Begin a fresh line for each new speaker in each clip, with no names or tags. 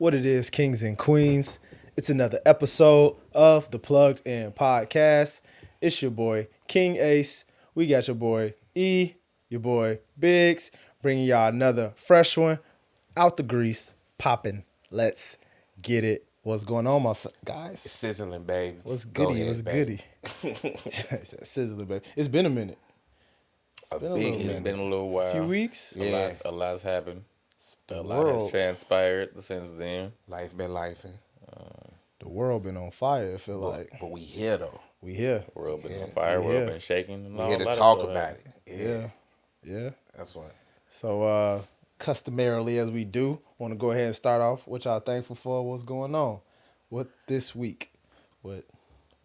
what it is, kings and queens. It's another episode of the Plugged In Podcast. It's your boy, King Ace. We got your boy, E, your boy, Biggs, bringing y'all another fresh one out the grease, popping. Let's get it. What's going on, my guys?
It's sizzling, baby.
What's
Go
goody?
ahead,
What's
baby.
goody? Sizzling, baby. It's been a minute.
It's
Been a little while.
A few weeks.
Yeah.
A lot's happened. A lot
world.
has transpired since then.
Life been lifing.
The world been on fire, I feel like.
But we here, though.
We here.
The world been on fire.
We
World
here.
been shaking. And
We
all
here to
that
talk
stuff
about
happened.
it.
Yeah.
That's what.
So, customarily, as we do, want to go ahead and start off what y'all thankful for. What's going on? What this week? What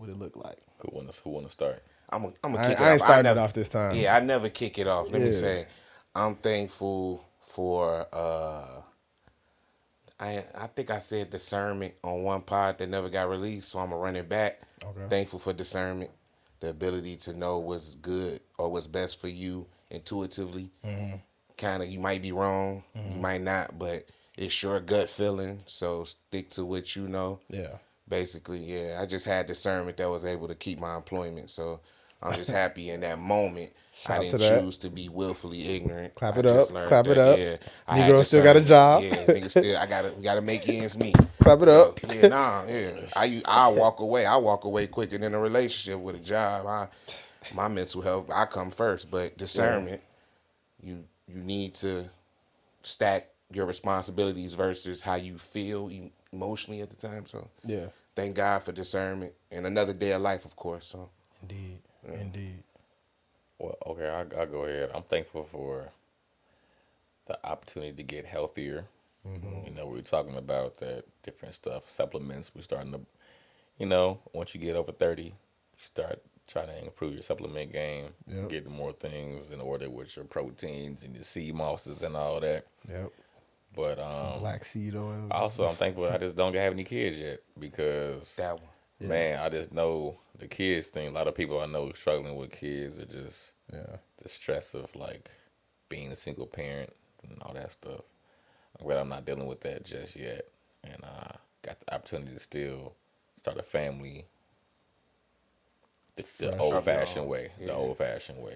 it look like?
Who wanna start?
I'm gonna
I
kick it
ain't
off.
starting it off this time.
Yeah, I never kick it off. Let me
Yeah.
say, I'm thankful for. I think I said discernment on one pod that never got released, so I'm gonna run it back.
Okay.
Thankful for discernment, the ability to know what's good or what's best for you intuitively.
Mm-hmm.
Kind of, you might be wrong, you might not, but it's your gut feeling. So stick to what you know.
Yeah.
Basically, yeah. I just had discernment that was able to keep my employment, so I'm just happy in that moment.
Shout
I
out to
didn't
that.
choose to be willfully ignorant.
Clap
I
it
just
up,
learned
clap it
that,
up.
Yeah, I had
Negro still got a
discernment.
job.
Yeah, nigga still. We gotta make ends meet.
Clap it up.
Yeah, yeah. I walk away. I walk away quicker than a relationship with a job. My mental health, I come first, but discernment, you need to stack your responsibilities versus how you feel emotionally at the time. So
Yeah.
thank God for discernment and another day of life, of course. So
Indeed.
Well, okay, I'll go ahead. I'm thankful for the opportunity to get healthier.
Mm-hmm.
You know, we were talking about that different stuff, supplements. We're starting to, once you get over 30, you start trying to improve your supplement game,
Yep.
get more things in order with your proteins and your sea mosses and all that.
Yep.
But
Some black seed oil.
also, I'm thankful I just don't have any kids yet because,
that one.
Yeah.
man, I just know the kids thing. A lot of people I know struggling with kids are just the stress of like being a single parent and all that stuff. I'm glad I'm not dealing with that just yet, and got the opportunity to still start a family the old-fashioned way,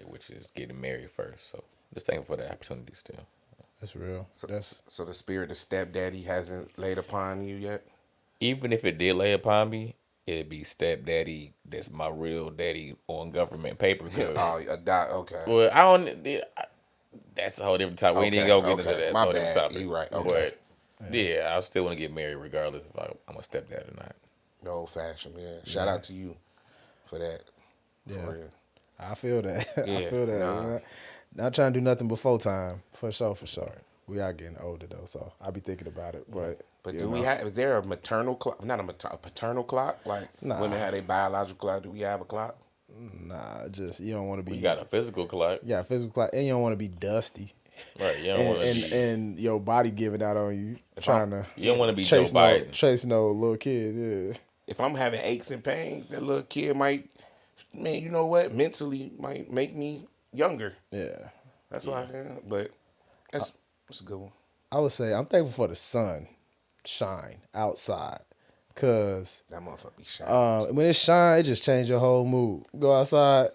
which is getting married first. So just thankful for that opportunity still.
That's real.
So the spirit of stepdaddy hasn't laid upon you yet?
Even if it did lay upon me, it'd be stepdaddy. That's my real daddy on government paper.
Okay.
Well, I don't. That's a whole different topic. We ain't even gonna get into that. That's
My
a whole different
bad.
topic.
You right. Okay.
But yeah, I still want to get married regardless if I'm a stepdad or not.
The old fashioned, yeah. Shout out to you for that.
Yeah.
For real.
I feel that. I
Yeah,
feel that.
nah.
You know? Not trying to do nothing before time. For sure. We are getting older though, so I'll be thinking about it. But
do we have? Is there a maternal clock? Not a paternal clock. Like women have a biological clock. Do we have a clock?
Nah, just you don't want to be.
We got a physical clock.
Yeah, physical clock, and you don't want to be dusty.
Right. You don't want to be.
And your body giving out on you, trying to.
You don't want to be Joe
chase
Biden.
chase no little kids. Yeah.
If I'm having aches and pains, that little kid might, man, you know what? Mentally might make me younger.
Yeah.
That's why. Yeah, but that's a good one.
I would say I'm thankful for the sun shine outside, cause
That motherfucker be shining.
when it shine, it just change your whole mood. Go outside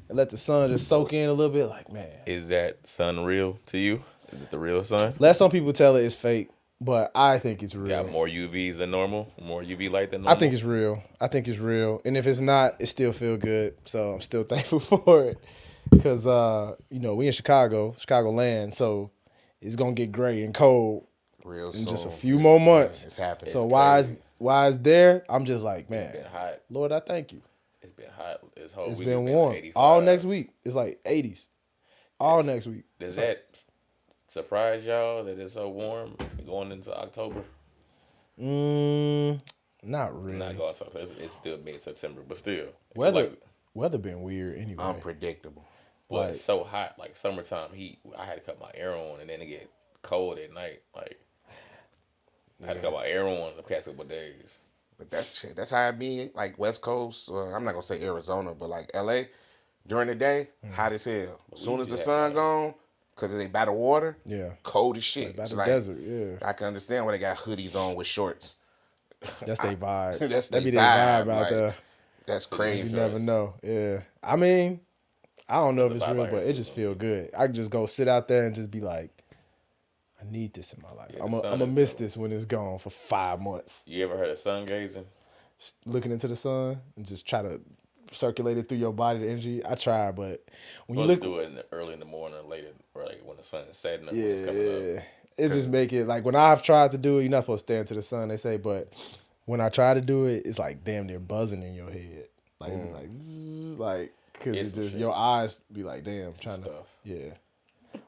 and let the sun just soak in a little bit. Like, man,
Is that sun real to you? Is it the real sun?
let some people tell it it's fake, but I think it's real.
Got more UVs than normal, more UV light than normal.
I think it's real. And if it's not, it still feel good. So I'm still thankful for it. Cause we in Chicago land, so it's gonna get gray and cold
Real
in
soon.
just a few more months.
It's happening.
So
It's
why is there? I'm just like, man,
It's been hot.
Lord, I thank you.
It's been hot. This whole
It's
week
been
has
warm.
85.
All next week, it's like 80s. All next week.
Does that surprise y'all that it's so warm going into October?
Not really.
Not going to October. It's still mid-September, but still.
Weather been weird anyway.
unpredictable.
But it's so hot, like summertime heat. I had to cut my air on, and then it get cold at night. Like I had to cut my air on the past couple of days.
But that's how it be. Like West Coast, I'm not gonna say Arizona, but like LA, during the day, hot as hell. As soon as the sun gone, because they by the water.
Yeah.
Cold as shit.
Like by
It's
the desert, yeah.
I can understand why they got hoodies on with shorts.
That's their vibe.
That's
That
their
be their vibe out
like,
there.
That's
You
crazy.
never know. Yeah. I mean, I don't know if
It's
it's
a vibe
real,
out
but
here
it
too,
just
though.
feel good. I can just go sit out there and just be like, I need this in my life.
Yeah,
I'm
the sun
gonna
is
miss
dope.
this when it's gone for 5 months.
You ever heard of sun gazing?
Looking into the sun and just try to circulate it through your body, the energy. I try, but when you
Supposed
look,
to do it early in the morning or late, or like when the sun is setting or when it's coming up.
yeah, it just make it like when I've tried to do it, you're not supposed to stare into the sun. They say, but when I try to do it, it's like damn near buzzing in your head, like it be like because
It's
it
some
just
shit.
your eyes be like damn trying to
stuff.
yeah,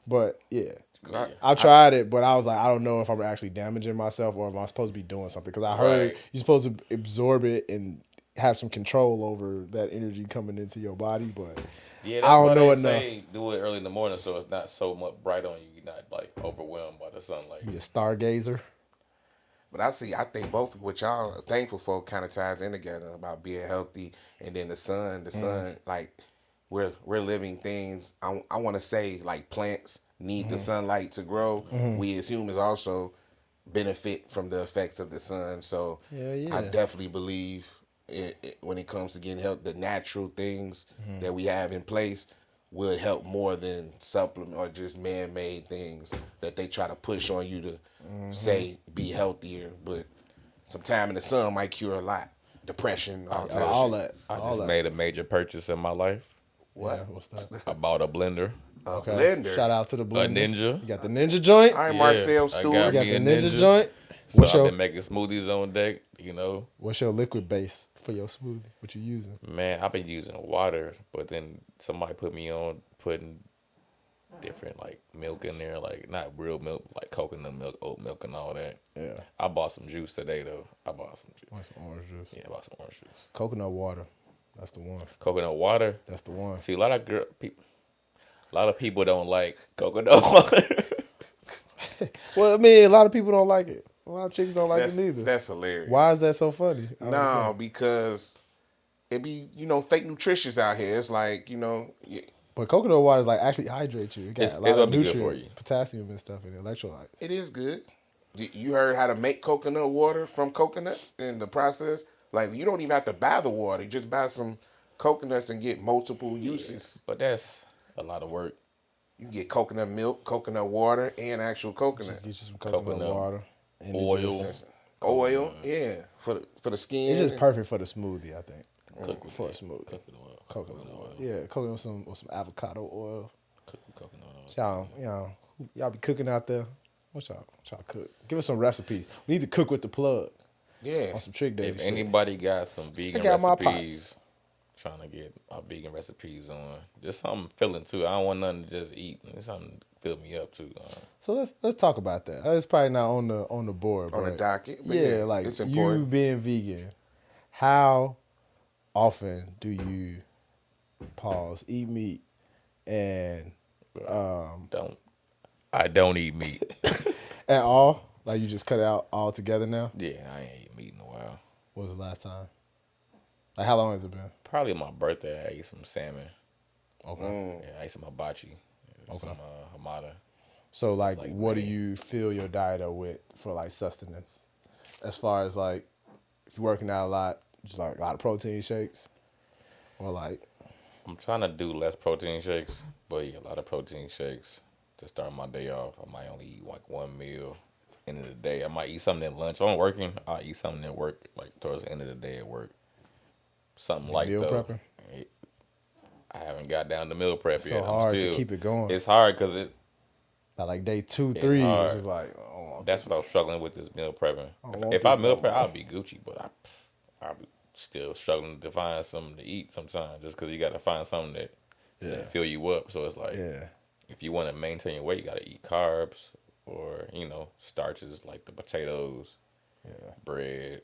but yeah.
I-
I tried it, but I was like, I don't know if I'm actually damaging myself or am I supposed to be doing something? Because I heard
Right.
you're supposed to absorb it and have some control over that energy coming into your body, but
Yeah, that's
I don't
why
know
they
enough.
say do it early in the morning so it's not so much bright on you. You're not like overwhelmed by the sunlight.
Be a stargazer.
But I think both of what y'all are thankful for kind of ties in together about being healthy, and then the sun, like we're living things. I want to say like plants need the sunlight to grow. We as humans also benefit from the effects of the sun. So
Yeah.
I definitely believe when it comes to getting help, the natural things that we have in place would help more than supplement or just man-made things that they try to push on you to say be healthier. But some time in the sun might cure a lot. Depression, all types.
All that.
I
all
just
that.
made a major purchase in my life.
What?
Yeah, what's that?
I bought a blender,
A
Okay.
blender.
Shout out to the
a
blender.
Ninja.
You got the ninja joint.
All right,
Yeah,
Marcel
I
Stewart.
You got
me
the
a
ninja
Ninja.
joint.
So
What's
I've
your
been making smoothies on deck, you know.
What's your liquid base for your smoothie? What you using?
Man, I've been using water, but then somebody put me on putting different like milk in there, like not real milk, like coconut milk, oat milk, and all that.
Yeah.
I bought some juice today though. I bought some juice.
Want some orange juice?
Yeah, I bought some orange juice.
Coconut water. That's the one.
Coconut water.
That's the one.
See, a lot of people don't like coconut water.
Well, I mean, a lot of people don't like it. A lot of chicks don't like it neither.
That's hilarious.
Why is that so funny? I don't
No,
understand.
because it be fake nutritious out here. It's like
But coconut water is like actually hydrate you. It got
It's-
a
it's
lot of
gonna be good for
nutrients,
you.
potassium and stuff, and electrolytes.
it is good. You heard how to make coconut water from coconut in the process. Like you don't even have to buy the water. You just buy some coconuts and get multiple uses.
But that's a lot of work.
You get coconut milk, coconut water, and actual coconut
Just get you some coconut,
Coconut
water. And it
oil.
just-
oil. Yeah, for the skin.
It's just perfect for the smoothie, I think.
Cook with
For a
that.
smoothie.
Coconut oil.
Coconut oil. Yeah, coconut with some avocado oil.
Cook with coconut oil.
Y'all be cooking out there. What y'all cook? Give us some recipes. We need to cook with the plug
Yeah.
on some Trick Daddy
If
shit.
anybody got some vegan
got my
recipes, trying to get my vegan recipes on, just something filling too. I don't want nothing to just eat. It's something to fill me up too.
So let's talk about that. It's probably not on the board.
On the
but
docket, but
Yeah,
yeah,
like
it's
you
important.
being vegan. How often do you eat meat and
I don't eat meat.
at all? Like you just cut it out altogether now?
Yeah, I ain't eaten meat in a while.
What was the last time? Like how long has it been?
Probably my birthday. I ate some salmon.
Okay.
Yeah, I ate some hibachi. Some hamada.
So like,
like
what do
man.
you fill your diet up with for like sustenance? As far as like, if you're working out a lot, just like a lot of protein shakes, or like,
I'm trying to do less protein shakes, but yeah, a lot of protein shakes to start my day off. I might only eat like one meal. At the end of the day, I might eat something at lunch. If I'm working, I'll eat something at work, like towards the end of the day at work. Something like
meal
though.
prepping?
I haven't got down to meal prep
so
yet.
hard to keep it going.
It's hard because
By like day 2, 3,
hard.
it's just like, oh,
that's what I'm struggling with is meal prepping.
don't want
If I
this
meal
no
prep,
more.
I'll be Gucci, but I'll be still struggling to find something to eat sometimes just because you got to find something that doesn't fill you up. So it's like,
yeah.
if you want to maintain your weight, you got to eat carbs or, starches like the potatoes, bread,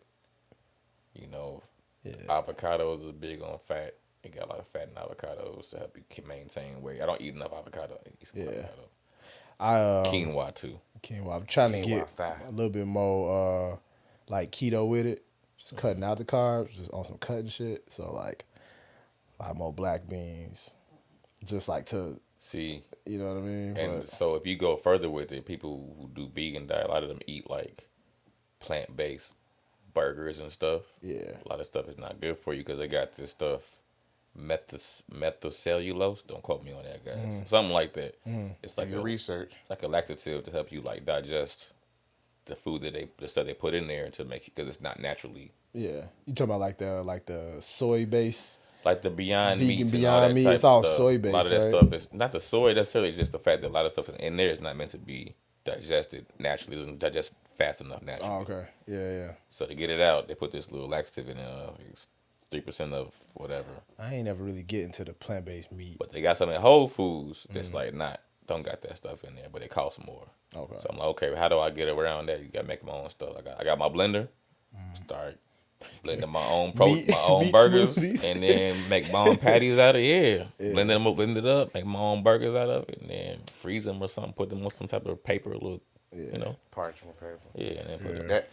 avocados is big on fat. You got a lot of fat in avocados to help you maintain weight. I don't eat enough avocado. I eat some avocado. Quinoa too.
Quinoa. I'm trying to
Quinoa
get
fat.
a little bit more like keto with it. Just cutting out the carbs, just on some cutting shit. So like a lot more black beans. Just like to
See,
You know what I mean?
and so if you go further with it, people who do vegan diet, a lot of them eat like plant-based burgers and stuff.
Yeah.
A lot of stuff is not good for you because they got this stuff, methylcellulose. Don't quote me on that, guys. Something like that. It's like
Your research.
It's like a laxative to help you like digest the food the stuff they put in there to make you, because it's not naturally.
Yeah, you talking about like the soy base,
like the Beyond
vegan
Meats and all
Beyond
that
Meat.
type
It's all
of stuff.
soy based.
A lot of that
right?
stuff is not the soy necessarily. It's just the fact that a lot of stuff in there is not meant to be digested naturally. It doesn't digest fast enough naturally.
Oh, okay. Yeah.
So to get it out, they put this little laxative in it. It's 3% of whatever.
I ain't never really get into the plant based meat.
But they got some at Whole Foods that's like don't got that stuff in there, but it costs more.
Okay.
So I'm like, okay, how do I get around that? You gotta make my own stuff. I got my blender. Start blending my own my own
meat
burgers,
smoothies.
and then make my own patties out of it. Yeah. Blend it up, make my own burgers out of it, and then freeze them or something. Put them on some type of paper,
Parchment paper.
Yeah, and then put it.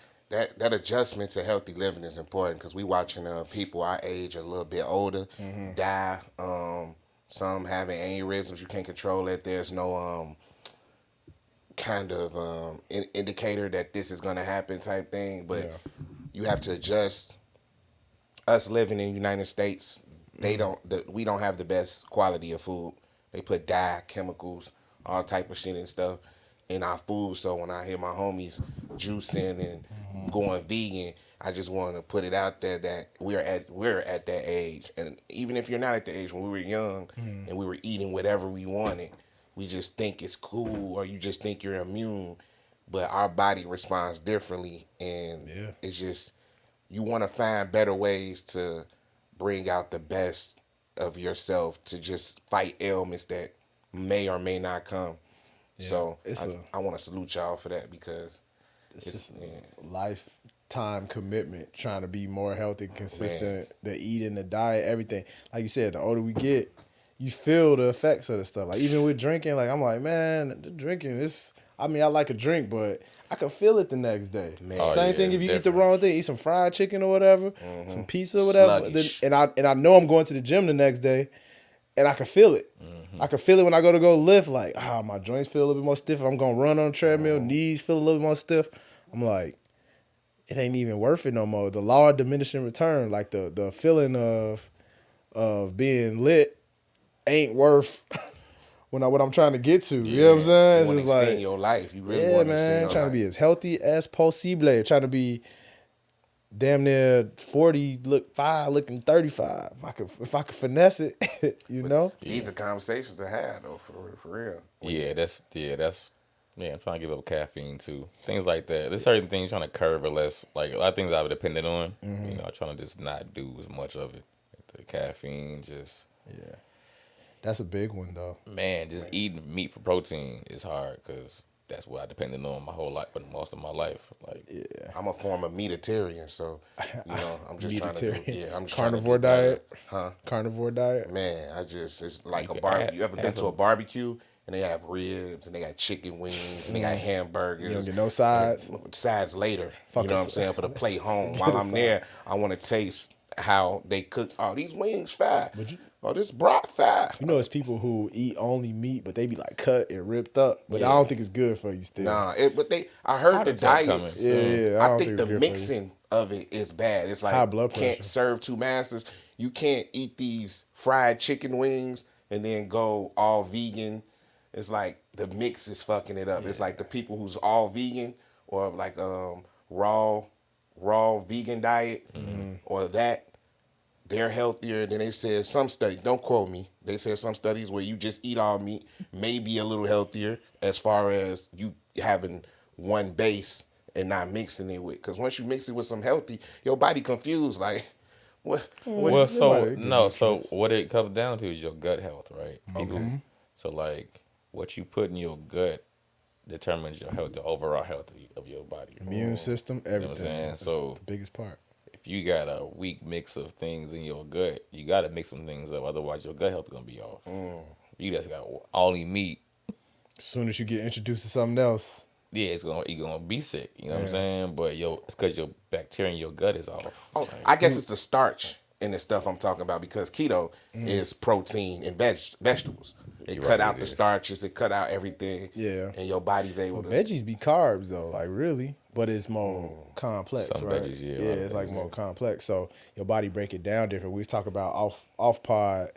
That adjustment to healthy living is important because we watching people our age a little bit older die. Some having aneurysms. You can't control it. There's no kind of indicator that this is gonna happen type thing. But you have to adjust. Us living in the United States, we don't have the best quality of food. They put dye, chemicals, all type of shit and stuff in our food. So when I hear my homies juicing and going vegan, I just want to put it out there that we're at that age. And even if you're not at the age when we were young and we were eating whatever we wanted, we just think it's cool or you just think you're immune. But our body responds differently, and it's just you want to find better ways to bring out the best of yourself to just fight ailments that may or may not come. Yeah, so I want to salute y'all for that because it's
lifetime commitment trying to be more healthy, consistent, the eating, the diet, everything. Like you said, the older we get, you feel the effects of the stuff. Like even with drinking, like I'm like, man, the drinking is. I mean, I like a drink, but I can feel it the next day. Same thing if you eat the wrong thing, eat some fried chicken or whatever, some pizza or whatever. Then, and I know I'm going to the gym the next day, and I can feel it. I can feel it when I go lift. Like, my joints feel a little bit more stiff. I'm going to run on the treadmill, knees feel a little bit more stiff. I'm like, it ain't even worth it no more. The law of diminishing return, like the feeling of being lit ain't worth what I'm trying to get to. You know what I'm saying?
You want to extend your life. You really want to extend your
trying
life.
to be as healthy as possible. Trying to be damn near 40, looking 35. If I could finesse it, you know?
These are conversations to have though, for real.
I'm trying to give up caffeine too. Things like that. There's certain things trying to curb or less. Like a lot of things I've depended on. I'm trying to just not do as much of it. The caffeine just.
Yeah. That's a big one, though.
Man, just eating meat for protein is hard because that's what I depended on my whole life, but most of my life. Like,
I'm a former meatitarian, so I'm just trying to do. I'm just
carnivore
trying to
diet. Carnivore diet.
Man, it's like a barbecue. You ever been to a barbecue and they have ribs and they got chicken wings and they got hamburgers?
You don't get no sides.
Sides later. You know what I'm saying? For the plate home. While I'm there, I want to taste how they cook. Oh, these wings fat. This broth fat.
You know, it's people who eat only meat, but they be like cut and ripped up. But I don't think it's good for you still.
Nah, I heard the diets.
Yeah.
I think the mixing of it is bad. It's like
high blood pressure.
Can't serve two masters. You can't eat these fried chicken wings and then go all vegan. It's like the mix is fucking it up. It's like the people who's all vegan or like raw vegan diet or that. They're healthier than they said some studies. Don't quote me. They said some studies where you just eat all meat may be a little healthier as far as you having one base and not mixing it with. Because once you mix it with some healthy, your body confused. Like, what?
So what it comes down to is your gut health, right? Okay. So like what you put in your gut determines your health, the overall health of your body.
Immune system, everything.
You know what I'm saying?
That's
so
the biggest part.
If you got a weak mix of things in your gut, you got to mix some things up. Otherwise, your gut health is going to be off. You just got only meat.
As soon as you get introduced to something else.
Yeah, you're gonna be sick. You know what I'm saying? But it's because your bacteria in your gut is off.
Oh, I guess it's the starch in the stuff I'm talking about because keto is protein and vegetables. It cut out the starches. It cut out everything.
Yeah.
And your body's able to.
Veggies be carbs though, like really, but it's more complex,
Some
right?
veggies, yeah,
Yeah, it's like more complex. So your body break it down different. We talk about off pod,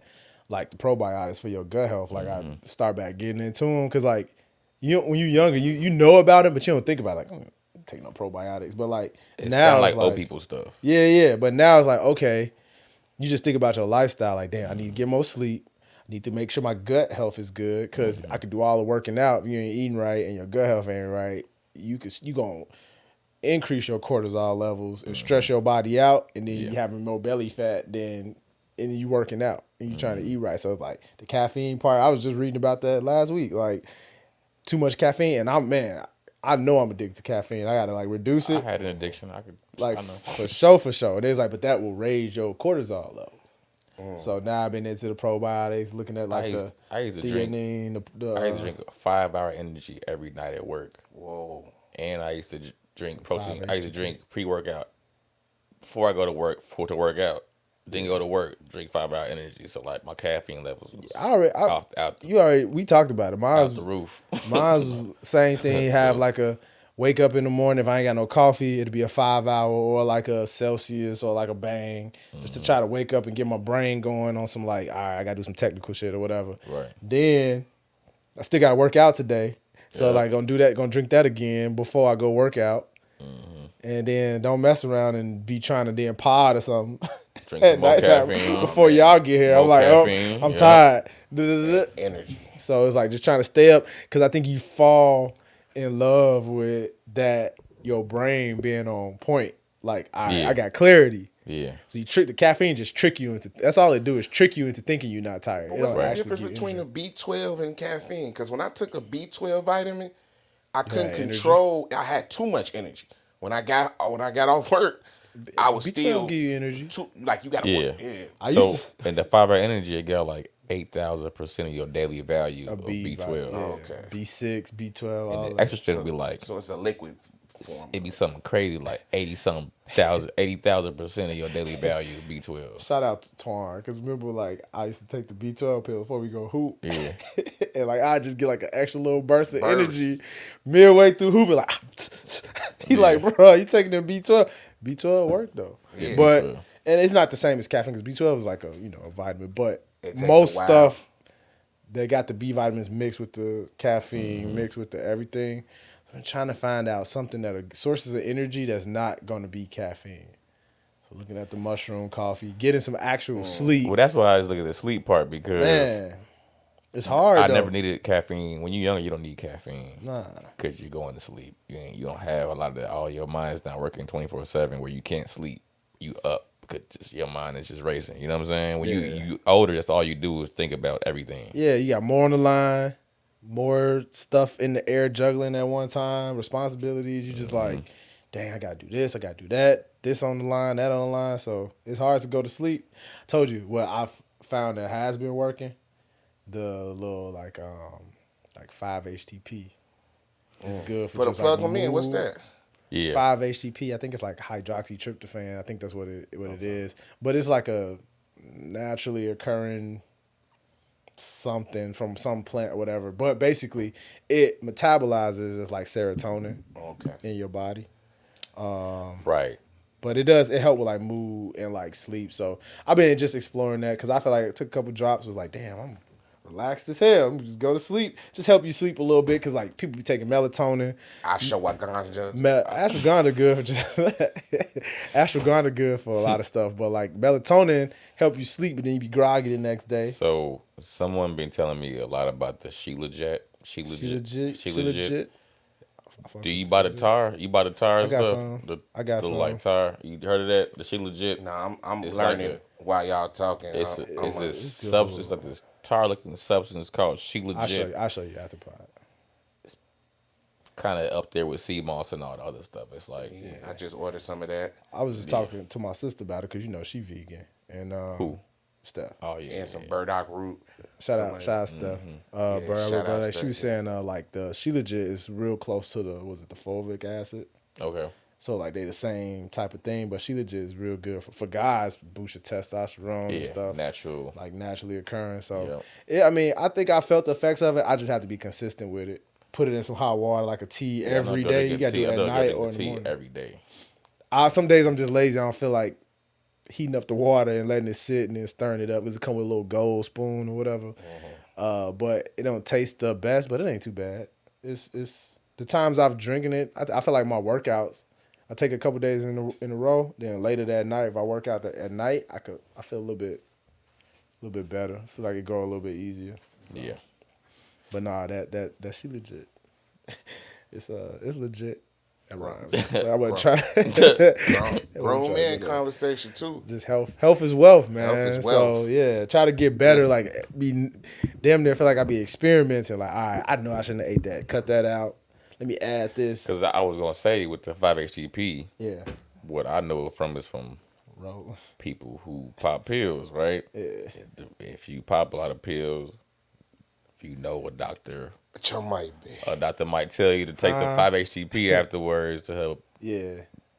like the probiotics for your gut health. Like I start back getting into them because like when you younger, you know about it, but you don't think about it. Like take no probiotics, but like
It
now
sound
it's
like old people stuff.
Yeah. But now it's like okay, you just think about your lifestyle. Like damn, I need to get more sleep. Need to make sure my gut health is good because I could do all the working out. If you ain't eating right and your gut health ain't right, you gonna increase your cortisol levels and stress your body out, and then you having more belly fat and you working out and you trying to eat right. So it's like the caffeine part. I was just reading about that last week. Like too much caffeine, and I know I'm addicted to caffeine. I gotta like reduce it.
I had an addiction. I
Like
know.
for sure. And it's like, but that will raise your cortisol level. So now I've been into the probiotics, looking at like
I used to
theanine,
I used to drink a 5-hour energy every night at work.
Whoa.
And I used to drink protein. I used to drink pre-workout before I go to work, work out. Then go to work, drink 5-hour energy. So like my caffeine levels was
we talked about it.
out the roof.
Mine was same thing. Have like a wake up in the morning. If I ain't got no coffee, it'd be a 5-hour or like a Celsius or like a Bang, just to try to wake up and get my brain going on some like, all right, I gotta do some technical shit or whatever.
Right.
Then I still gotta work out today, so like gonna do that, gonna drink that again before I go work out, and then don't mess around and be trying to then pod or something.
Drink some more caffeine
before y'all get here. I'm like,
caffeine,
I'm tired.
Energy.
So it's like just trying to stay up because I think you fall in love with that, your brain being on point. Like I got clarity.
Yeah.
So you trick the caffeine, just trick you into. That's all it do is trick you into thinking you're not tired.
What's the difference between a B12 and caffeine? Because when I took a B12 vitamin, I couldn't control. I had too much energy. When I got off work, I was
B12
still
give you energy.
Like you got to work. Yeah.
So in the 5-hour energy, it got like 8,000% of your daily value of
B12.
B12.
Yeah.
Okay.
B6, B12. All
And the
that.
extra strength be like,
So it's a liquid form.
it'd be something crazy like 80,000% of your daily value of B12.
Shout out to Twan, because remember, like I used to take the B12 pill before we go hoop.
Yeah.
And like I just get like an extra little burst of energy midway through hooping. Like he like, bro, you taking the B12? B12 work though.
Yeah.
But
B12.
and it's not the same as caffeine because B12 is like a a vitamin. But
It takes
most
a while.
stuff they got the B vitamins mixed with the caffeine, mixed with the everything. So I'm trying to find out something that are sources of energy that's not going to be caffeine. So looking at the mushroom coffee, getting some actual sleep.
Well, that's why I was looking at the sleep part because
Man, it's hard.
I
though.
never needed caffeine. When you're younger, you don't need caffeine.
Nah.
Because you're going to sleep. You don't have a lot of that. All your mind's not working 24/7 where you can't sleep. You up because just your mind is just racing. You know what I'm saying? When you older, that's all you do is think about everything.
Yeah, you got more on the line, more stuff in the air juggling at one time, responsibilities. You just like, dang, I gotta do this, I gotta do that, this on the line, that on the line. So it's hard to go to sleep. I told you what I've found that has been working. The little like 5-HTP. It's good for
Put a
just
plug
like
them in. What's
mood.
that?
Yeah.
5-HTP. I think it's like hydroxytryptophan. I think that's what it is. But it's like a naturally occurring something from some plant or whatever. But basically, it metabolizes as like serotonin in your body.
Right.
But it help with like mood and like sleep. So I've been just exploring that because I feel like I took a couple drops. Was like, damn, I'm relaxed as hell. I'm just go to sleep. Just help you sleep a little bit because like people be taking melatonin.
Ashwagandha.
Ashwagandha good for just ashwagandha good for a lot of stuff. But like melatonin help you sleep, but then you be groggy the next day.
So someone been telling me a lot about the Shilajit.
She legit.
Do you buy the tar? You buy the tar?
I got
stuff?
some. I got some.
Like tar. You heard of that? The Shilajit.
Nah, I'm
It's
learning
like
while y'all talking.
It's this substance, like this tar-looking substance called Shilajit.
I'll show you after pod.
Kind of up there with sea moss and all the other stuff. It's like
I just ordered some of that.
I was just talking to my sister about it because she vegan and
who?
Steph.
Oh yeah,
And some burdock root.
Shout out Steph.
shout out
She was saying like the Shilajit is real close to the fulvic acid.
Okay.
So like they the same type of thing, but Shilajit is real good for guys, boost your testosterone and stuff.
Natural.
Like naturally occurring. So
Yep.
I mean, I think I felt the effects of it. I just have to be consistent with it. Put it in some hot water like a tea every day. You gotta do it at night or in the morning.
Every day.
Some days I'm just lazy. I don't feel like heating up the water and letting it sit and then stirring it up. It's come with a little gold spoon or whatever. But it don't taste the best, but it ain't too bad. It's the times I've drinking it, I feel like my workouts, I take a couple days in a row, then later that night, if I work out at night, I feel a little bit better. I feel like it go a little bit easier. So.
Yeah.
But nah, that she legit. It's legit. That rhymes. I wasn't trying.
Grown man conversation too.
Just health. Health is wealth, man.
Health is wealth.
So yeah, try to get better. Like be damn near feel like I be experimenting. Like, all right, I know I shouldn't have ate that. Cut that out. Let me add this.
Because I was gonna say with the 5-HTP,
Yeah.
what I know from is from people who pop pills, right?
Yeah.
If you pop a lot of pills, if you know a doctor might tell you to take some 5-HTP afterwards to help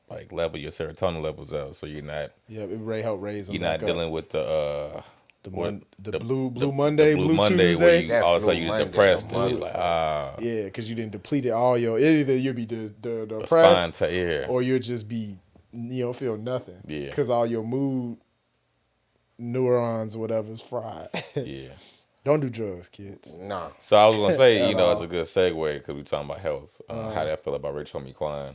like level your serotonin levels out, so you're not
it help raise them.
You're not dealing with the
Blue Monday, Blue
Tuesday,
Tuesday.
where you all of a sudden you're depressed. And it's like,
yeah, because you didn't deplete all your. Either you'll be depressed, or you'll just be, feel nothing.
Yeah,
because all your mood neurons or whatever is fried.
Yeah.
Don't do drugs, kids.
Nah.
So I was gonna say, it's a good segue because we talking about health. How do I feel about Rich Homie Quan?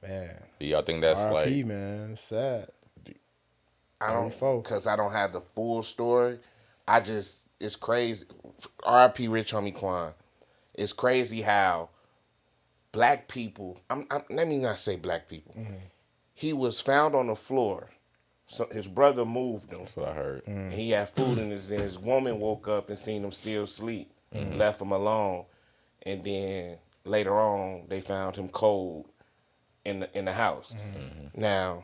Man,
do y'all think that's
RIP,
like?
Man, it's sad.
I don't, because I don't have the full story. It's crazy. R.I.P. Rich Homie Quan. It's crazy how black people. Let me not say black people. Mm-hmm. He was found on the floor. So his brother moved him.
That's what I heard.
And he had food in his woman woke up and seen him still asleep. Left him alone. And then later on, they found him cold in the house. Now,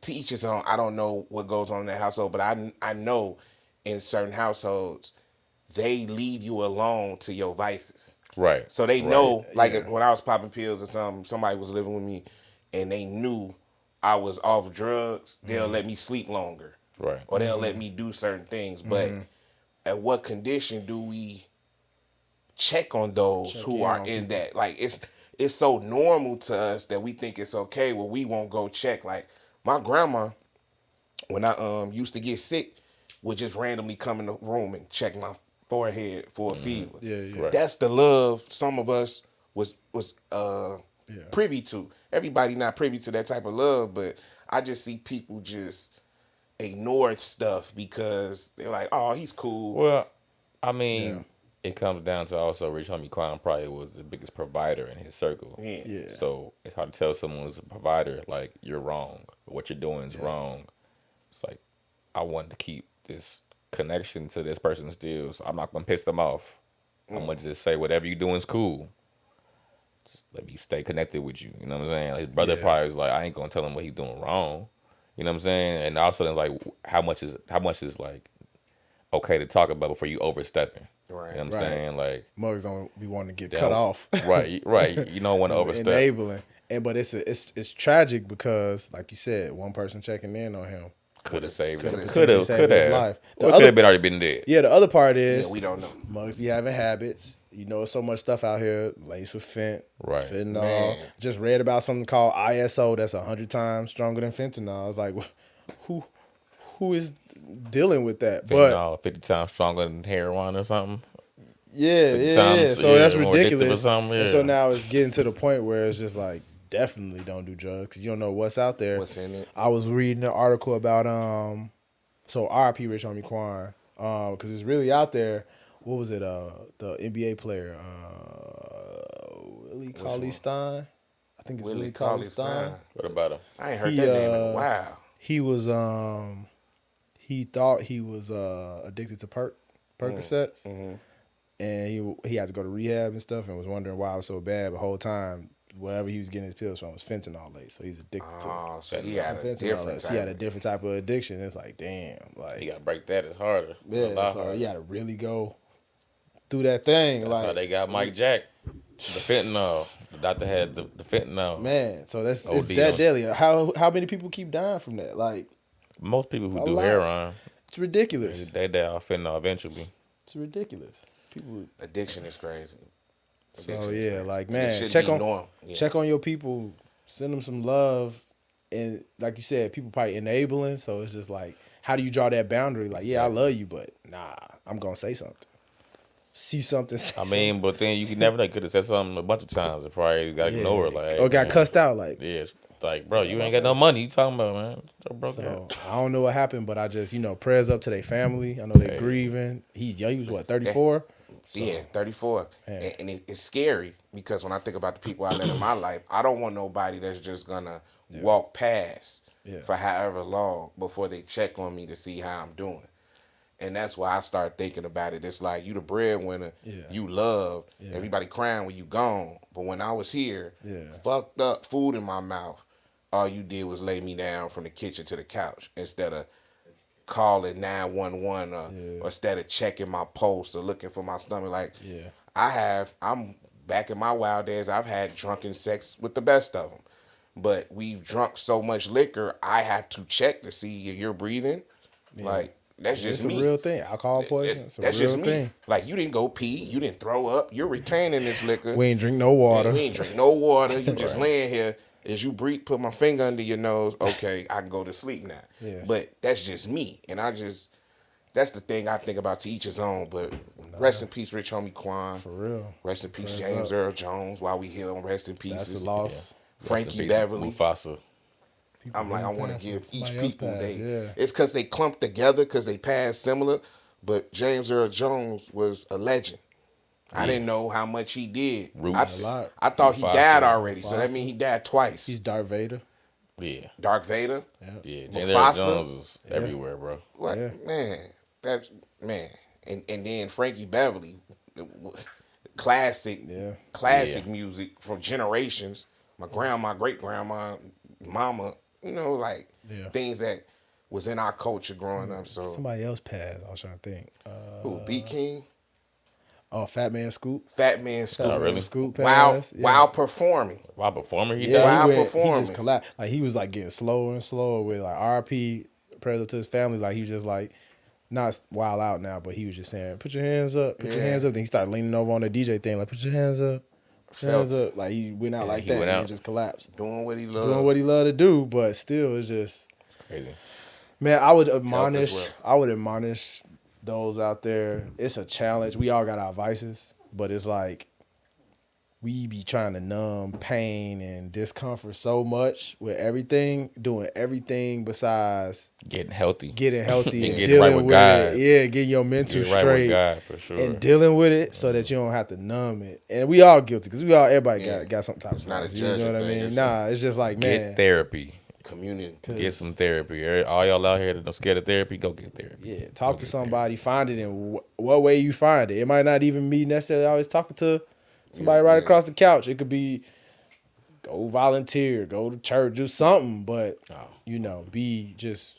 to each his own. I don't know what goes on in that household, but I know in certain households, they leave you alone to your vices.
Right.
So they know, when I was popping pills or something, somebody was living with me, and they knew I was off drugs, they'll let me sleep longer.
Right.
Or they'll let me do certain things. But at what condition do we check on those who are in that? Like, it's so normal to us that we think it's okay, well, we won't go check. Like, my grandma, when I used to get sick, would just randomly come in the room and check my forehead for a fever.
Yeah.
Right. That's the love some of us was privy to. Everybody not privy to that type of love, but I just see people just ignore stuff because they're like, oh, he's cool.
Well, I mean, it comes down to also Rich Homie Quan probably was the biggest provider in his circle.
Yeah.
So it's hard to tell someone who's a provider, like, you're wrong. What you're doing is wrong. It's like, I want to keep this connection to this person still, so I'm not going to piss them off. I'm going to just say whatever you doing is cool. Just let me stay connected with you. You know what I'm saying? His brother probably was like, I ain't gonna tell him what he's doing wrong. You know what I'm saying? And also then like how much is like okay to talk about before you overstepping.
Right.
You know what I'm saying? Like
mugs don't be wanting to get cut off.
Right. You don't want to overstep.
Enabling. But it's tragic because, like you said, one person checking in on him
could have saved him.
Could have his life.
Or could have already been dead.
Yeah, the other part is
we don't know.
Mugs be having habits. So much stuff out here laced with fentanyl.
Man.
Just read about something called ISO that's 100 times stronger than fentanyl. I was like, who is dealing with that?
Fentanyl 50 times stronger than heroin or something.
Yeah. So that's ridiculous.
And
so now it's getting to the point where it's just like, definitely don't do drugs because you don't know what's out there.
What's in it?
I was reading an article about so R.I.P. Rich Homie Quan because it's really out there. What was it? The NBA player Willie Cauley-Stein. I think it's Willie Cauley-Stein.
What about him?
I ain't heard that name in a while.
He was he thought he was addicted to Percocets, and he had to go to rehab and stuff, and was wondering why it was so bad. But the whole time, whatever he was getting his pills from was fentanyl laced, so he's addicted to.
Oh, so he had a different.
He had a different type of addiction. It's like, damn,
you gotta break that. It's harder.
Yeah, so you gotta really go through that thing.
That's how they got Mike Jack. fentanyl. The doctor had the fentanyl.
Man, so it's
OD
that
on-
deadly. How many people keep dying from that? Like,
Most people who
A
do
lot.
heroin,
it's ridiculous.
they die off fentanyl eventually.
It's ridiculous. People.
Addiction is crazy.
So
Addiction is
yeah,
crazy.
like
And it
man,
should
check
be
on
norm. Yeah.
check on your people. Send them some love, and like you said, people probably enabling. So it's just like, how do you draw that boundary? Like, yeah, I love you, but nah, I'm gonna say something. See something. Say
I mean, but then you can never know. Could have said something a bunch of times. And probably got
something.
ignored. Like, hey,
or got
man.
cussed out. Like,
Yeah, it's like, bro, you ain't got no money. You talking about, man? So broke
so
out.
I don't know what happened, but I just prayers up to their family. I know they're
Hey.
grieving. He's young. He was what 34.
Yeah, 34.
Man.
And it's scary because when I think about the people I let in my life, I don't want nobody that's just going to walk past for however long before they check on me to see how I'm doing. And that's why I start thinking about it. It's like, you the breadwinner, you love, everybody crying when you gone. But when I was here, fucked up, food in my mouth, all you did was lay me down from the kitchen to the couch instead of calling 911 or instead of checking my pulse or looking for my stomach. Like, I'm back in my wild days, I've had drunken sex with the best of them. But we've drunk so much liquor, I have to check to see if you're breathing. Like, that's just
It's
me.
a real thing. Alcohol poisoning. It's a
That's
real
just me.
thing.
Like, you didn't go pee, you didn't throw up, you're retaining this liquor.
We ain't drink no water.
We ain't drink no water. You just laying here. As you breathe, put my finger under your nose. Okay, I can go to sleep now.
Yeah.
But that's just me, and that's the thing I think about. To each his own. But rest in peace, Rich Homie Quan.
For real.
Rest in peace,
Prayers
James
up.
Earl Jones. While we here on Rest in Peace,
That's a loss.
Frankie Beverly.
Mufasa.
I'm like, I want to
passing.
give each
Somebody else
people
passed,
It's because they clumped together because they passed similar. But James Earl Jones was a legend. I didn't know how much he did.
Roots.
A lot.
I thought he
Mufasa.
died already, so that
Mufasa.
means he died twice.
He's Darth Vader.
Yeah.
Darth Vader.
Yeah. James
Mufasa.
Earl Jones is everywhere, bro.
Like, man. And then Frankie Beverly, classic music from generations. My grandma, great grandma, mama, like things that was in our culture growing up. So
Somebody else passed. I was trying to think.
who? B King,
Fat Man Scoop.
Fat Man Scoop,
Oh, really?
Scoop
while
passed.
while performing.
Wow, performer he
Yeah,
died.
While
he
performing.
just collapsed. Like he was like getting slower and slower with like RP, prayers up to his family. Like he was just like not wild out now, but he was just saying, "Put your hands up, put your hands up." Then he started leaning over on the DJ thing, like, "Put your hands up, put your hands up." Like he went out like
he
that
went
and
out.
then just collapsed.
Doing what he loved.
Doing what he loved to do, but still, it's just
Crazy.
man. I would
as
admonish.
well.
I would admonish those out there. It's a challenge. We all got our vices, but it's like we be trying to numb pain and discomfort so much with everything, doing everything besides
Getting healthy.
getting healthy and
getting
dealing
right with God.
it. Yeah, getting your mental
Get right
straight
with God for sure.
and dealing with it so that you don't have to numb it. And we all guilty because everybody
Yeah.
got some type
It's
of
not a
vice, you know
judging
what I
thing,
mean?
it's
Nah, it's just like man.
Get therapy.
Community.
Get some therapy. All y'all out here that don't scared of therapy, go get therapy.
Yeah, talk to somebody, find it in what way you find it. It might not even be necessarily always talking to somebody right across the couch. It could be go volunteer, go to church, do something, but be just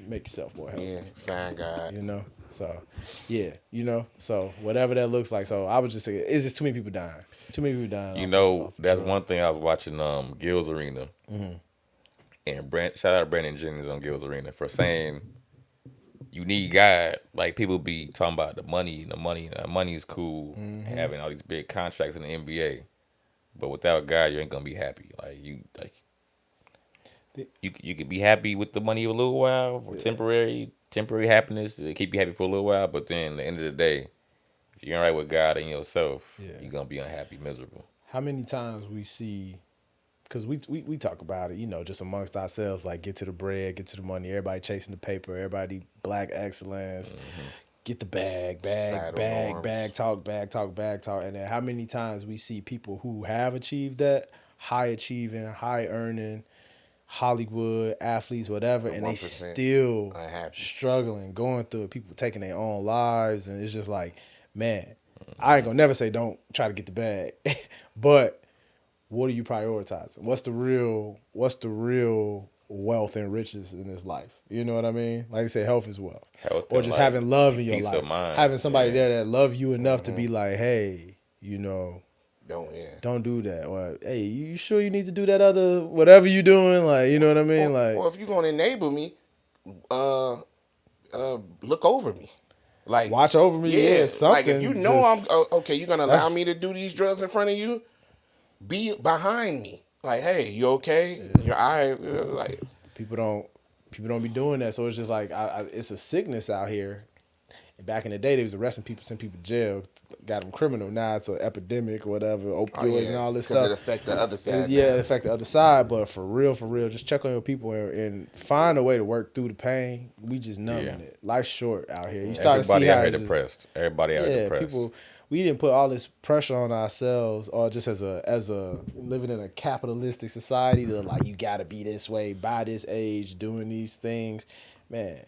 make yourself more healthy.
Yeah, find God.
So so whatever that looks like. So I would just say it's just too many people dying. Too many people dying. off
That's
drugs.
one thing I was watching Gil's Arena. And shout out Brandon Jennings on Gil's Arena for saying you need God. Like people be talking about the money is cool, having all these big contracts in the NBA. But without God, you ain't gonna be happy. You could be happy with the money a little while for temporary happiness to keep you happy for a little while. But then at the end of the day, if you're all right with God and yourself, you're gonna be unhappy, miserable.
How many times we see, because we talk about it, just amongst ourselves, like get to the bread, get to the money, everybody chasing the paper, everybody black excellence, get the bag, talk, and then how many times we see people who have achieved that, high achieving, high earning, Hollywood athletes, whatever, and they
1%
still
unhappy.
struggling, going through it, people taking their own lives, and it's just like, man, I ain't gonna never say don't try to get the bag, but what are you prioritizing? What's the real wealth and riches in this life? You know what I mean? Like I said, health is wealth.
Health
Or
and
just
life,
having love in your
peace
life.
of mind.
Having somebody
Yeah.
there that love you enough to be like, hey, Don't do that. Or, hey, you sure you need to do that other whatever you doing? Like, you know what I mean?
Or if you're gonna enable me, look over me. Like
watch over me. Yeah, something.
Like if you know I'm okay, you're gonna allow me to do these drugs in front of you. Be behind me. Like, hey, you okay? Yeah. Your eye, like
people don't be doing that. So it's just like it's a sickness out here. And back in the day, they was arresting people, sending people to jail, got them criminal. Now it's an epidemic or whatever, opioids and all this stuff.
Because it affect the other side.
It affect the other side. But for real, just check on your people and find a way to work through the pain. We just numbing it. Life's short out here. You start to see how
everybody out here depressed. Everybody out here depressed.
People. We didn't put all this pressure on ourselves, or just as a living in a capitalistic society to like you gotta be this way by this age, doing these things. Man,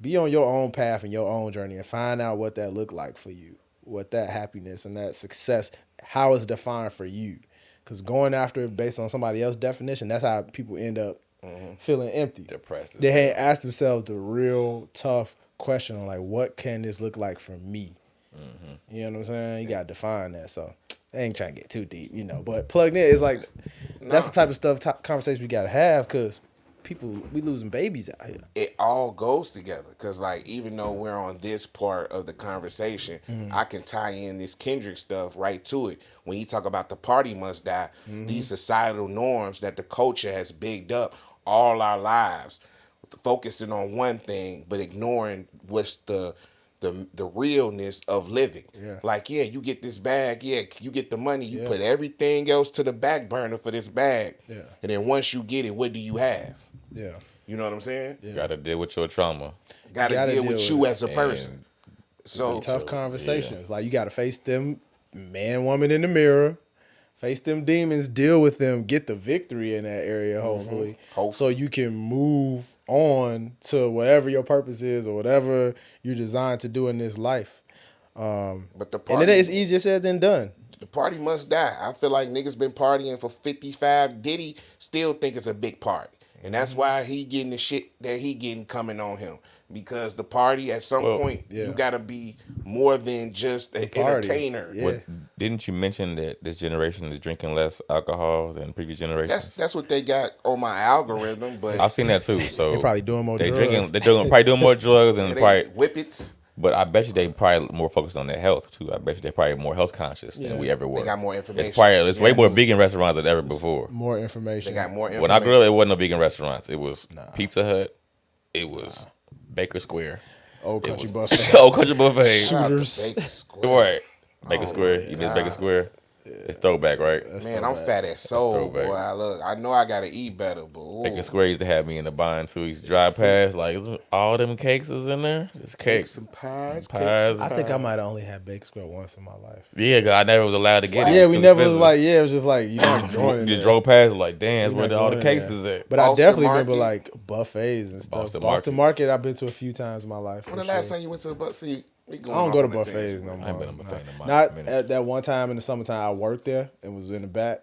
be on your own path and your own journey and find out what that look like for you, what that happiness and that success, how it's defined for you. Because going after it based on somebody else's definition, that's how people end up feeling empty,
depressed.
They ain't asked themselves the real tough question on like, what can this look like for me? Mm-hmm. You know what I'm saying? You gotta define that. So I ain't trying to get too deep, But plugged in is like that's the type of stuff, conversation we gotta have because we losing babies out here.
It all goes together because, like, even though we're on this part of the conversation, I can tie in this Kendrick stuff right to it. When you talk about the party must die, these societal norms that the culture has bigged up all our lives, focusing on one thing but ignoring what's the realness of living. Yeah. Like, you get this bag, you get the money, you put everything else to the back burner for this bag. Yeah. And then once you get it, what do you have? Yeah. You know what I'm saying?
Yeah. Gotta deal with your trauma.
Gotta deal with you as a person. So
tough conversations. Like you gotta face them man, woman in the mirror, face them demons, deal with them, get the victory in that area, hopefully. So you can move on to whatever your purpose is or whatever you're designed to do in this life.
But the party,
and it's easier said than done.
The party must die. I feel like niggas been partying for 55. Diddy still think it's a big party. And that's why he getting the shit that he getting coming on him. Because the party, at some point, you got to be more than just an entertainer.
Yeah. Didn't you mention that this generation is drinking less alcohol than previous generations?
That's what they got on my algorithm. But
I've seen that too. So
they're probably doing more drugs.
They're probably doing more drugs and probably
whippets.
But I bet you they probably more focused on their health too. I bet you they probably more health conscious than we ever were.
They got more information.
It's way more vegan restaurants than ever before.
More information.
They got more information.
When I grew up, it wasn't no vegan restaurants. It was Pizza Hut. It was Baker Square.
Old Country Buffet.
Old Country Buffet.
Shooters.
Right. Baker Square. You did Baker Square. It's throwback, right?
Man, I'm fat as soul, boy. I know I gotta eat better, but
Baker Square used to have me in the bind too. He used to drive past, like all them cakes is in there. Just cakes
and pies.
I think I might have only had Baker Square once in my life.
Yeah, God, I never was allowed to get it.
Yeah, we never was like, it was just like you just
drove past, like, damn, where all the cakes is at.
But I definitely remember like buffets and stuff. Boston Market, I've been to a few times in my life.
When the last time you went to a buffet? I
don't go to buffets no more.
I ain't been to a buffet no more.
Not at that one time in the summertime I worked there and was in the back.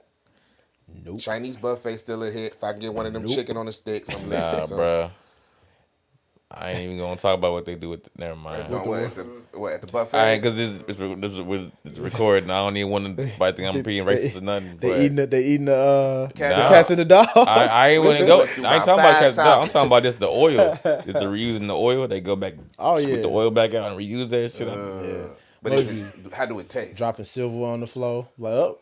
Nope.
Chinese buffet still a hit. If I can get one of them chicken on the sticks, I'm lit.
Nah, bruh. I ain't even gonna talk about what they do with. Never mind.
At the buffet?
I ain't, because it's recording. I don't even want to. I think I'm being racist or nothing.
They eating the cats and the dog.
I ain't want to go. I ain't talking about cats and dog. I'm talking about just the oil. Is the reusing the oil? They go back. Put the oil back out and reuse that shit.
But how do it taste?
Dropping silver on the floor, like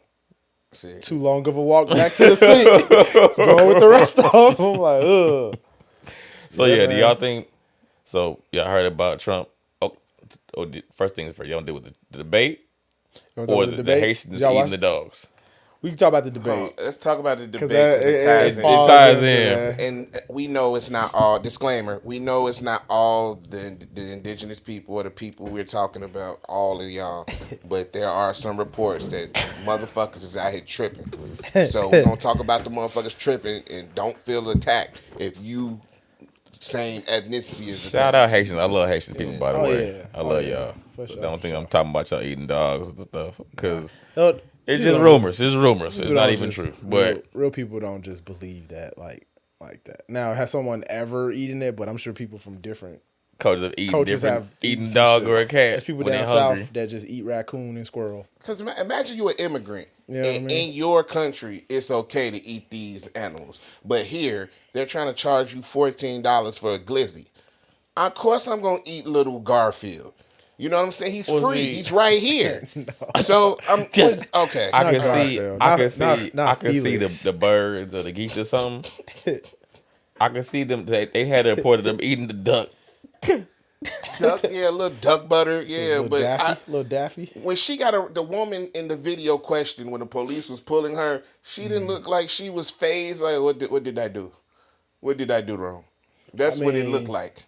too long of a walk back to the sink. Going with the rest of them, like ugh.
So do y'all think? So y'all heard about Trump? First thing is y'all deal with the debate or the Haitians eating the dogs.
We can talk about the debate.
Let's talk about the debate.
It ties in.
And we know it's not all, disclaimer, we know it's not all the indigenous people or the people we're talking about, all of y'all. But there are some reports that motherfuckers is out here tripping. So we're going to talk about the motherfuckers tripping, and don't feel attacked if you same ethnicity as the
Shout out Haitians. I love Haitian people, by the way. Yeah. I love y'all. Sure, don't think I'm talking about y'all eating dogs and stuff, because it's just rumors. It's rumors. It's not even true. But
real people don't just believe that like that. Now, has someone ever eaten it? But I'm sure people from different
cultures have eaten dog or a cat.
There's people down south that just eat raccoon and squirrel.
Because imagine you an immigrant
You know what I mean?
In your country, it's okay to eat these animals, but here they're trying to charge you $14 for a glizzy. Of course, I'm gonna eat little Garfield. You know what I'm saying? He's free. He's right here. So I'm okay.
I
Not
can see,
Garfield.
I
Not-
can see,
not
I can see
Felix.
the birds or the geese or something. I can see them. They had a report of them eating the duck.
Duck, yeah, little duck butter, yeah.
Little
But
Little Daffy.
when she got the woman in the video question when the police was pulling her, she
Mm.
didn't look like she was phased. Like, what did I do? What did I do wrong? That's what it
mean,
looked like.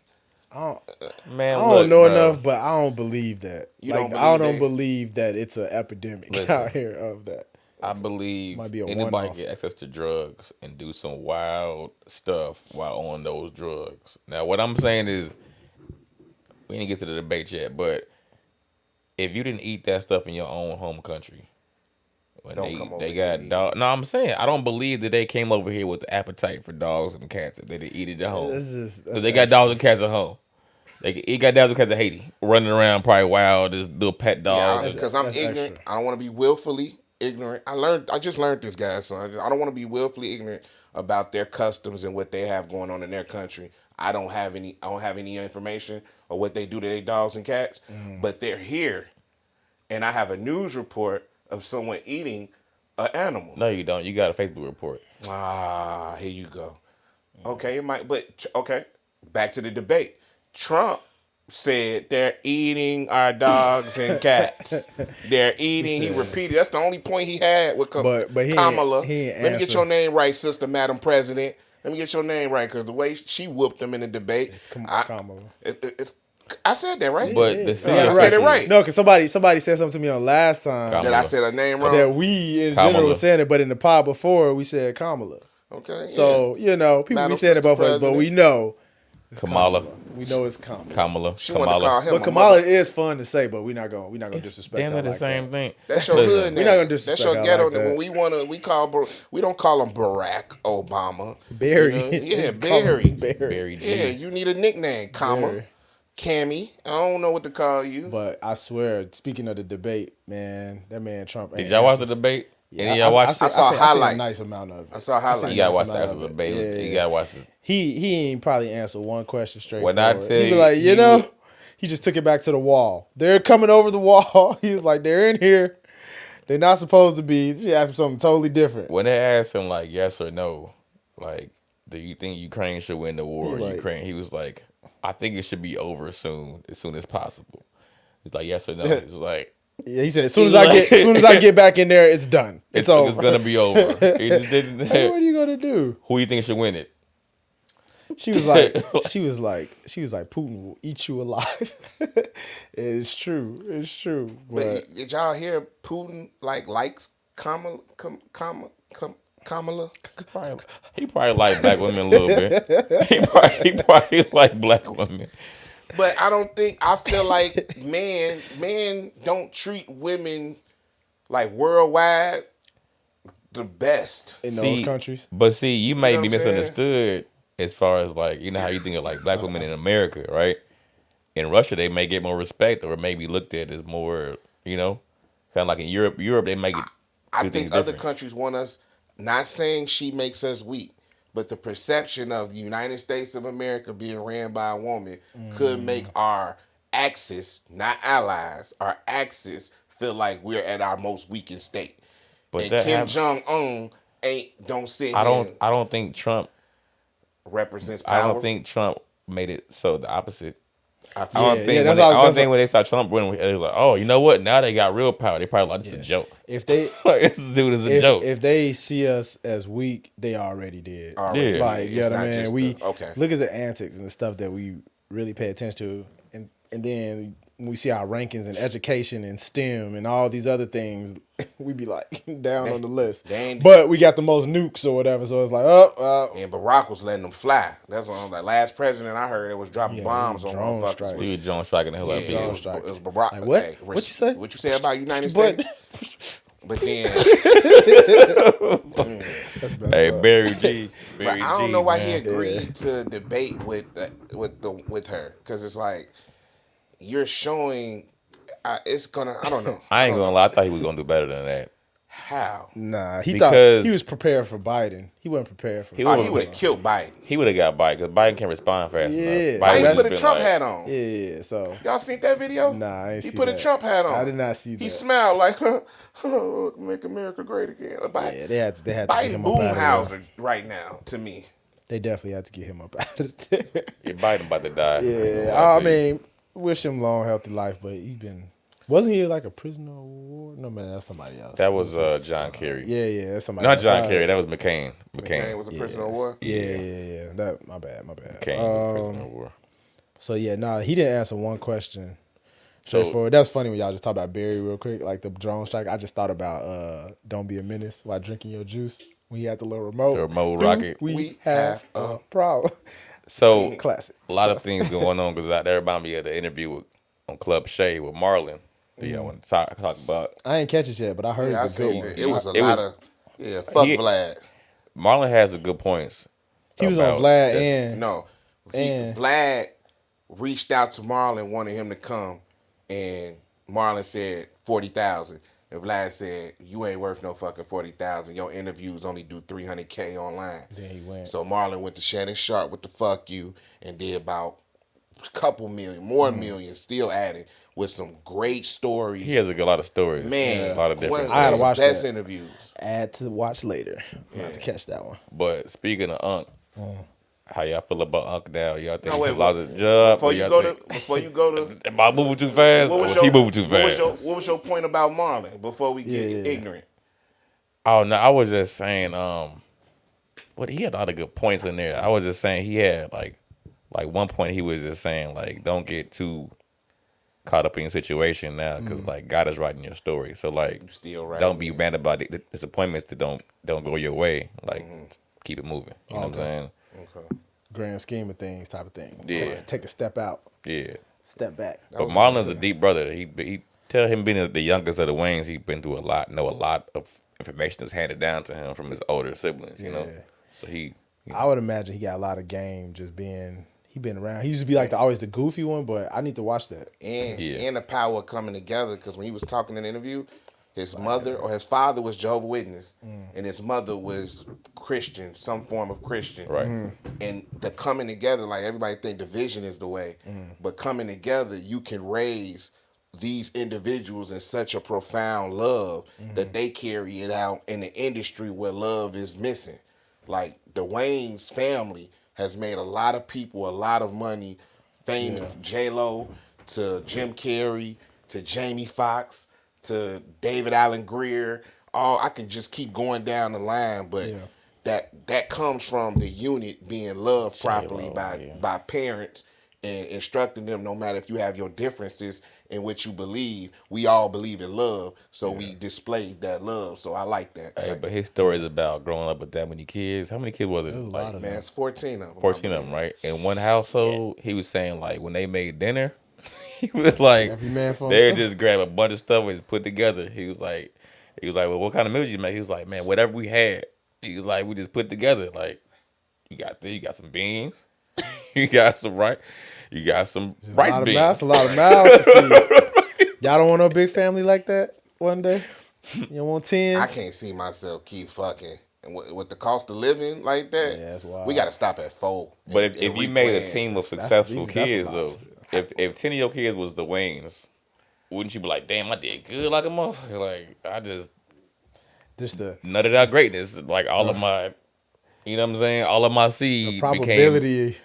Man,
I don't
look,
know
bro.
enough, but I don't believe that.
You
like,
don't
I
believe
don't
that?
believe that it's an epidemic
Listen.
out here of that.
I believe
Might be a
anybody
one-off.
get access to drugs and do some wild stuff while on those drugs. Now, what I'm saying is, we didn't get to the debate yet, but if you didn't eat that stuff in your own home country, when
Don't come over
they
here
got
and
dog. No, I'm saying I don't believe that they came over here with the appetite for dogs and cats if they didn't eat it at home. Because they got dogs and cats at home. He got dogs and cats at Haiti, running around probably wild, just little pet dogs.
Yeah, because I'm
that's
ignorant.
extra.
I don't want to be willfully ignorant. I just learned this, guys. So I don't want to be willfully ignorant about their customs and what they have going on in their country. I don't have any information or what they do to their dogs and cats. But they're here, and I have a news report of someone eating an animal.
No, you don't. You got a Facebook report.
Ah, here you go. Okay, it might, but okay. Back to the debate. Trump said they're eating our dogs and cats. They're eating. He repeated. That's the only point he had with
But he ain't-
Kamala.
he ain't
Let me get
answer.
your name right, Sister Madam President. Let me get your name right, because the way she whooped him in the debate,
It's Kamala.
I said that right.
But
Yeah,
the
yeah.
serious
I said it right.
No, because somebody said something to me on last time
Kamala.
That I said her name wrong.
that we in
Kamala.
general was saying it, but in the pod before we said Kamala.
Okay.
So people
Madam
be saying it
Sister
both ways, but
President.
we know
Kamala.
we know it's Kamala.
Kamala.
She wanted to call
Kamala.
him.
But
a
Kamala
mother.
is fun to say, but we're not gonna disrespect
Damn
her
it, the
like
same
that.
thing.
That's your
Listen,
hood name.
We're not gonna
That's
disrespect
your
her
ghetto
like
name.
that.
When we don't call him Barack Obama.
Barry.
You know? Yeah,
Just call him
Barry.
Barry.
Barry G.
Yeah, you need a nickname, comma.
Barry.
Cammy. I don't know what to call you.
But I swear, speaking of the debate, man, that man Trump.
Did y'all watch the debate? Any of y'all watch it?
I saw
seen
highlights.
a nice amount of it.
I saw highlights.
You gotta watch
nice
the
amount
actual
of it.
debate.
Yeah,
You
yeah.
gotta watch it.
He ain't probably answered one question straight.
When I tell
he be
you,
like,
he
know,
would-
he just took it back to the wall. They're coming over the wall. He's like, they're in here. They're not supposed to be. She asked him something totally different.
When they asked him like yes or no, like, do you think Ukraine should win the war?
He like-
Ukraine, he was like, I think it should be over as soon as possible. He's like yes or no. He was like,
Yeah, he said as soon as I get back in there, it's done. It's over.
It's gonna be over. He just didn't.
Like, what are you gonna do?
Who do you think should win it?
She was like, Putin will eat you alive. It's true. It's true. But
But did y'all hear Putin likes Kamala?
He probably like black women a little bit. He probably like black women.
But I feel like men don't treat women like worldwide the best.
in those countries,
But see, you may
know
be
what I'm saying?
misunderstood as far as like, you know how you think of like black women in America, right? In Russia, they may get more respect or may be looked at as more, kind of like in Europe. They make it.
I
do
think
things
other
different.
countries want us, not saying she makes us weak, but the perception of the United States of America being ran by a woman could make our axis, not allies, our axis feel like we're at our most weakened state.
But
And
that
Kim
hap-
Jong-un don't sit
I
here and
don't think Trump.
represents power.
I don't think Trump made it so the opposite.
I
I
feel
don't
Yeah,
think.
that's
when
what I was-
I don't
that's
think when they saw Trump winning, they were like, "Oh, you know what? Now they got real power." They probably like, "This is a joke."
if they
This dude is a joke.
if they see us as weak, they already did.
Yeah.
Like,
It's
you know what
not
I mean?
just
We
okay.
look at the antics and the stuff that we really pay attention to, and then when we see our rankings in education and STEM and all these other things, we be like down on the list. But we got the most nukes or whatever, so it's like,
And Barack was letting them fly. That's what I'm like. Last president I heard it was dropping
Yeah,
bombs on
drone
motherfuckers.
strikes.
He was John striking the hell out of
Yeah,
people.
it was,
strike.
it was Barack.
Like, what?
Hey,
What you say?
What you say about United
But-
States? But then,
that's messed
Hey,
up.
Barry G. Barry
but I don't
G,
know why
man.
he agreed to debate with her, because it's like you're showing. It's gonna. I don't know.
I ain't gonna lie. I thought he was gonna do better than that.
How?
Nah, he
Because-
thought he was prepared for Biden. He wasn't prepared for.
He
Oh, he
was-
would have killed Biden.
He would have got Biden because Biden can't respond fast
Yeah.
enough.
Why he
would've
put a
been
Trump
like-
hat on?
Yeah, so
Y'all seen that video?
nah, I ain't
He
see
put
that.
a Trump hat on.
I did not see that.
He smiled like, make America great again.
Yeah, they had to get
Biden
him up out of there.
Boomhauser right now to me.
They definitely had to get him up out of there.
Yeah, Biden about to die.
Yeah,
I'll
I
tell you.
mean, wish him long, healthy life, but wasn't he like a prisoner of war? No, man, that's somebody else.
That was John Kerry.
Yeah, that's somebody
Not
else.
John
Sorry.
Kerry. That was McCain.
McCain was a prisoner of war.
Yeah. That my bad.
McCain was prisoner of war.
So yeah, nah, he didn't answer one question. Straightforward. That's funny when y'all just talk about Barry real quick, like the drone strike. I just thought about "Don't Be a Menace" while drinking your juice when he had the little remote.
The remote
Do
rocket.
We have a problem.
So
Classic.
a lot of things going on because that reminded me of the interview on Club Shay with Marlon. Do y'all want to talk about?
I ain't catch it yet, but I heard
Yeah, I
it's a good
seen
one.
it. It was a
It
lot
was-
of fuck
He-
Vlad.
Marlon has the good points.
He was on
about
Vlad
just-
and
No,
And-
Vlad reached out to Marlon, wanted him to come, and Marlon said 40,000. And Vlad said, "You ain't worth no fucking 40,000. Your interviews only do 300K online."
Then he went.
So Marlon went to Shannon Sharp with the fuck you and did about a couple million, more million, still adding with some great stories.
He has a lot of stories.
Man,
a lot of different.
one
I gotta
of the
watch
best
that.
interviews.
Add to watch later. I'm have to catch that one.
But speaking of Unc, how y'all feel about Unc now? Y'all think
No, wait,
he lost his job?
Before
or
you
y'all
go
think-
to, before you go to,
Am I moving too fast? Or was he moving too fast?
What was your point about Marlon before we get
Yeah.
ignorant?
Oh no, I was just saying. What he had a lot of good points in there. I was just saying he had like one point he was just saying like don't get too caught up in your situation now because like God is writing your story. So like
Still right.
don't be mad about the disappointments that don't go your way. Like keep it moving. You know what I'm saying?
Okay.
Grand scheme of things, type of thing.
Yeah.
Take a step out,
Yeah.
step back.
But Marlon's a deep brother. He tell him being the youngest of the Waynes, he's been through a lot, know a lot of information that's handed down to him from his older siblings, you know?
Yeah.
So he
I would imagine he got a lot of game just being. He been around. He used to be like always the goofy one, but I need to watch that.
And the power of coming together, because when he was talking in the interview, his mother or his father was Jehovah's Witness, and his mother was Christian, some form of Christian.
Right.
And the coming together, like everybody think division is the way, but coming together, you can raise these individuals in such a profound love that they carry it out in the industry where love is missing. Like the Wayne's family has made a lot of people a lot of money, fame, J-Lo to Jim Carrey to Jamie Foxx to David Allen Greer. I can just keep going down the line, but that comes from the unit being loved properly by parents and instructing them, no matter if you have your differences in what you believe, we all believe in love, so we displayed that love. So I like that.
Hey, but his story is about growing up with that many kids. How many kids was it?
There was a lot of
Man, it's 14 of them.
14 of them, right? In one household, he was saying like when they made dinner, he was like
Every man for
they
himself.
just grab a bunch of stuff and just put together. He was like, well, what kind of meal did you make? He was like, man, whatever we had. He was like, we just put together. Like, you got some beans, you got some rice beans.
That's a lot of mouths to feed. Y'all don't want no big family like that one day? You don't want 10?
I can't see myself keep fucking. And with the cost of living like that,
Yeah, that's wild.
we got to stop at 4.
But
and
if you made a
replan.
team of
That's
successful
a
kids,
lot
though,
still.
if 10 of your kids was the Waynes, wouldn't you be like, damn, I did good like a motherfucker? Like, I just
Just the
nutted out greatness. Like, all of my, you know what I'm saying? All of my seed became.
probability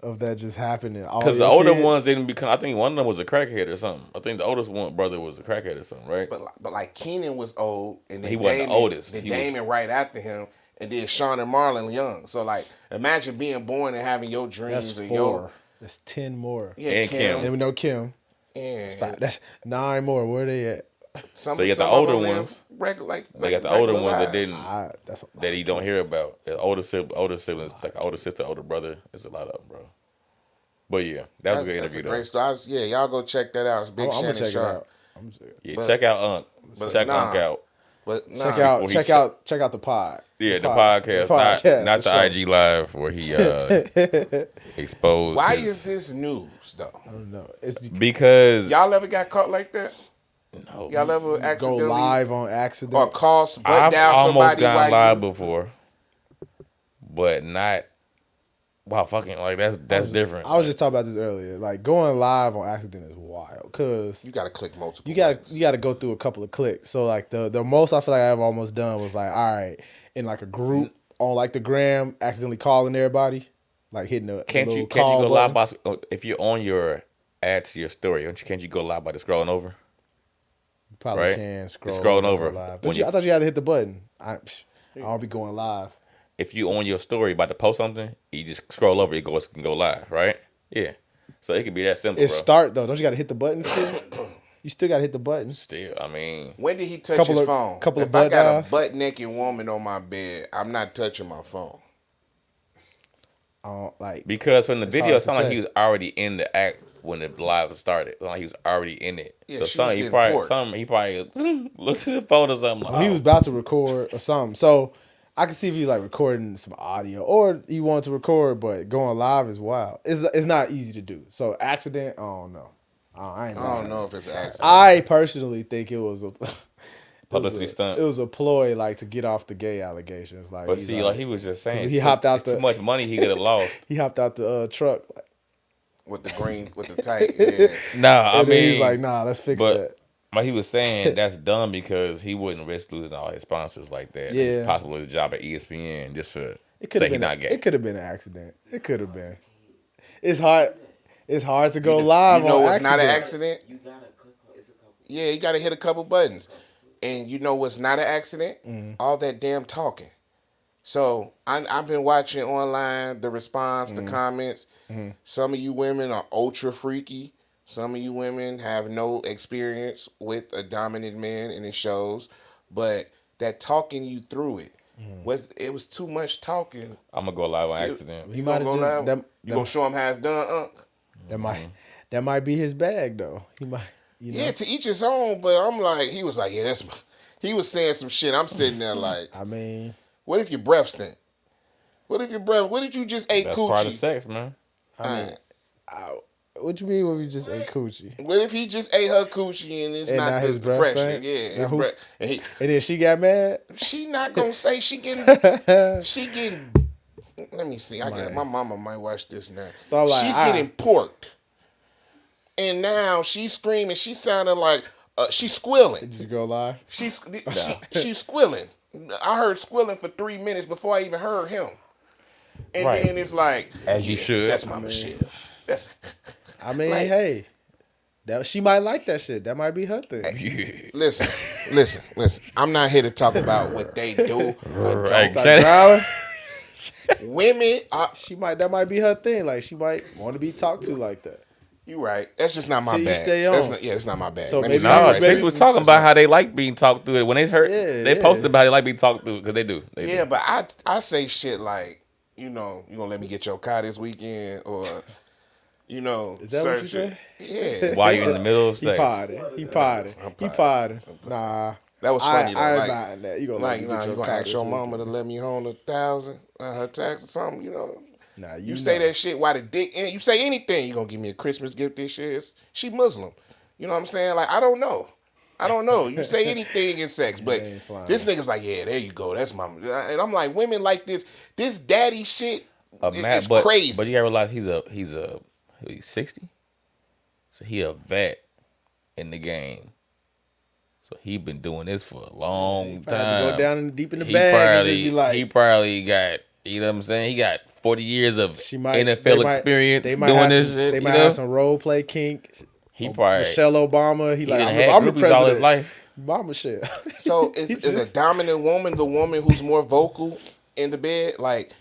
of that just happening.
Because the older ones didn't become, I think one of them was a crackhead or something. I think the oldest one brother was a crackhead or something, right?
But like Keenan was old, and then
He wasn't the
Damon,
oldest.
Then
He was-
Damon right after him, and then Sean and Marlon young. So like, imagine being born and having your dreams
That's
or
4.
your
That's 10 more.
And Kim.
And we know Kim.
and
That's 9 more. Where they at?
some,
So you got the
some of
older
them live
ones.
Regular, like
They got the older
regular
ones that
lives.
didn't,
That's a lot
that he
of
don't hear
kids.
about. The older siblings, like an older sister, older brother. It's a lot of them, bro. But yeah, that was a good
That's
interview,
a
though.
great story. Y'all go check that out. It's Big
I'm
Shannon
gonna check it
Sharp.
out. I'm gonna check it
Yeah,
But-
check out Unc.
but
Check
nah.
Unc out.
But
out.
nah,
Check out the pod.
Yeah, the podcast, not the
show.
IG live where he exposed.
why
his-
is this news though?
I don't know. It's
because
Y'all ever got caught like that?
No.
Y'all ever
Go
accidentally
live on accident.
or call butt
I've
down
almost
somebody
gone
while
live
you?
before, but not. Wow, fucking like that's different.
I was just talking about this earlier. Like going live on accident is wild because
You gotta click multiple.
you got
buttons.
you got to go through a couple of clicks. So like the most I feel like I've almost done was like, all right, in like a group on like the gram, accidentally calling everybody, like hitting the
Can't
little
you
call
go
button.
live by if you're on your add to your story? Can't you go live by just scrolling over?
You probably
right?
can
Just
scroll
scrolling
go
over.
live.
When
I thought you had to hit the button. I don't be going live.
If you on your story about to post something, you just scroll over, it can go live, right? Yeah. So it could be that simple,
It's
bro.
start though. Don't you got to hit the button still? You still got to hit the button.
Still, I mean,
When did he touch
Couple
his
of-
phone?
couple of
If I
butt
got
dials.
a butt naked woman on my bed, I'm not touching my phone.
Like
because from the
It's
video,
hard
it
to
sounded like
say.
he was already in the act when the live started. It sounded like he was already in it.
Yeah,
So
she was
he
getting porked.
probably looked at the phone or something. Like,
he was about to record or something. So I can see if he like recording some audio or he wanted to record, but going live is wild. It's not easy to do. So accident, I don't know. I
don't know if it's an accident.
I personally think it was a
Publicity stunt.
It was a ploy, like to get off the gay allegations. Like,
but
he's
see, like he was just saying,
he hopped out
too much money he could have lost.
he hopped out the truck. Like,
With the green, with the tight. Yeah.
Nah, I
and then
mean,
he's like, nah, let's fix
but
that.
But he was saying that's dumb because he wouldn't risk losing all his sponsors like that.
Yeah.
It's possible his job at ESPN just for
It could
say
have
he
been.
not gay.
It could have been an accident. It could have been. It's hard. It's hard to go live.
You know
on
what's not an
accident.
accident?
You gotta click on it's a couple.
Yeah, you gotta hit a couple buttons. And you know what's not an accident? All that damn talking. So I've been watching online the response, the comments. Some of you women are ultra freaky. Some of you women have no experience with a dominant man, and it shows. But that talking you through it was too much talking.
I'm gonna go live on accident.
You
might
gonna
have
go
just-
live?
that-
You gonna show him how it's done, Unc?
That might be his bag though. He might. You know?
Yeah, to each his own. But I'm like, he was like, yeah, that's. He was saying some shit. I'm sitting there like,
I mean,
what if your breath stink? What if your breath? What if you just ate
That's
coochie?
part of sex, man.
what you mean when we just ate coochie?
What if he just ate her coochie and it's
And
not
now
the
his breath
fresh?
stank?
Yeah,
Now
his
who-
breath. And
And then she got mad.
she not gonna say she getting. She getting. Let me see. My mama might watch this now.
So I'm like,
she's getting porked, and now she's screaming. She sounded like she's squealing.
Did you go live?
She's squealing. I heard squealing for 3 minutes before I even heard him. And
Right.
then it's like,
As you should.
That's my Michelle. That's
I mean,
Like-
hey, that she might like that shit. That might be her thing.
listen. I'm not here to talk about what they do.
Right.
Start growling.
Women,
She might. That might be her thing. Like she might want to be talked to like that.
you right. That's just not my
Till you
bag.
stay on.
That's not my bag.
So
Let me
maybe-
stop
No,
right
Chicks
there.
was talking about how they like being talked through. When they heard, they
Yeah.
posted about how they like being talked through because they do. They
Yeah,
do.
but I say shit like, you gonna let me get your car this weekend, or
Is that what you
certain
say?
shit. Yeah,
While you're in the middle of
He
sex.
potted. He potted. He potted. Nah.
that was funny though.
I ain't
Like,
buying that. You gonna
like,
let me
nah,
get
you
your
gonna
car
ask
this
your
weekend.
mama to let me home 1,000 her tax or something,
Nah,
You say that shit while the dick in. You say anything, you gonna give me a Christmas gift this year. She Muslim. You know what I'm saying? Like, I don't know. You say anything in sex, but
ain't flying.
this nigga's like, yeah, there you go. That's my. And I'm like, women like this daddy shit is crazy.
But you gotta realize he's 60, so he a vet in the game. So he been doing this for a long
Probably
time.
go down in deep in the
he
bag and
probably
just be like,
he probably got, you know what I'm saying? He got 40 years of
she might
NFL experience
They might
doing
have
this
some,
shit.
They
you
might
know?
have some role play kink.
He probably
Michelle Obama. He like,
done
I'm
had
the
groupies
president.
all his life.
Mama Michelle.
So is a dominant woman the woman who's more vocal in the bed? Like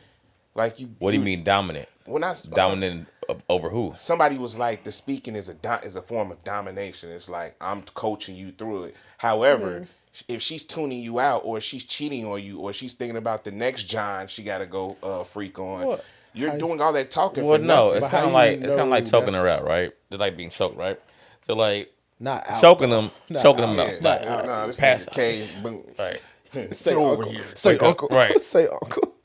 you.
What do you mean dominant?
When I
Dominant over who?
somebody was like, the speaking is a form of domination. It's like, I'm coaching you through it. However, if she's tuning you out, or she's cheating on you, or she's thinking about the next John she got to go freak on,
What?
you're doing all that talking
Well,
for
no,
nothing.
it's
how
kind
you
of
know
like choking her
that's-
out, right? They're like being choked, right? So like
Not out.
choking them,
Not
choking
out.
them
Yeah,
out, like,
nah, this
pass
nigga
out.
K, boom.
Right.
Say
Get over
uncle.
here.
Say
Wake up.
uncle.
Right.
Say uncle.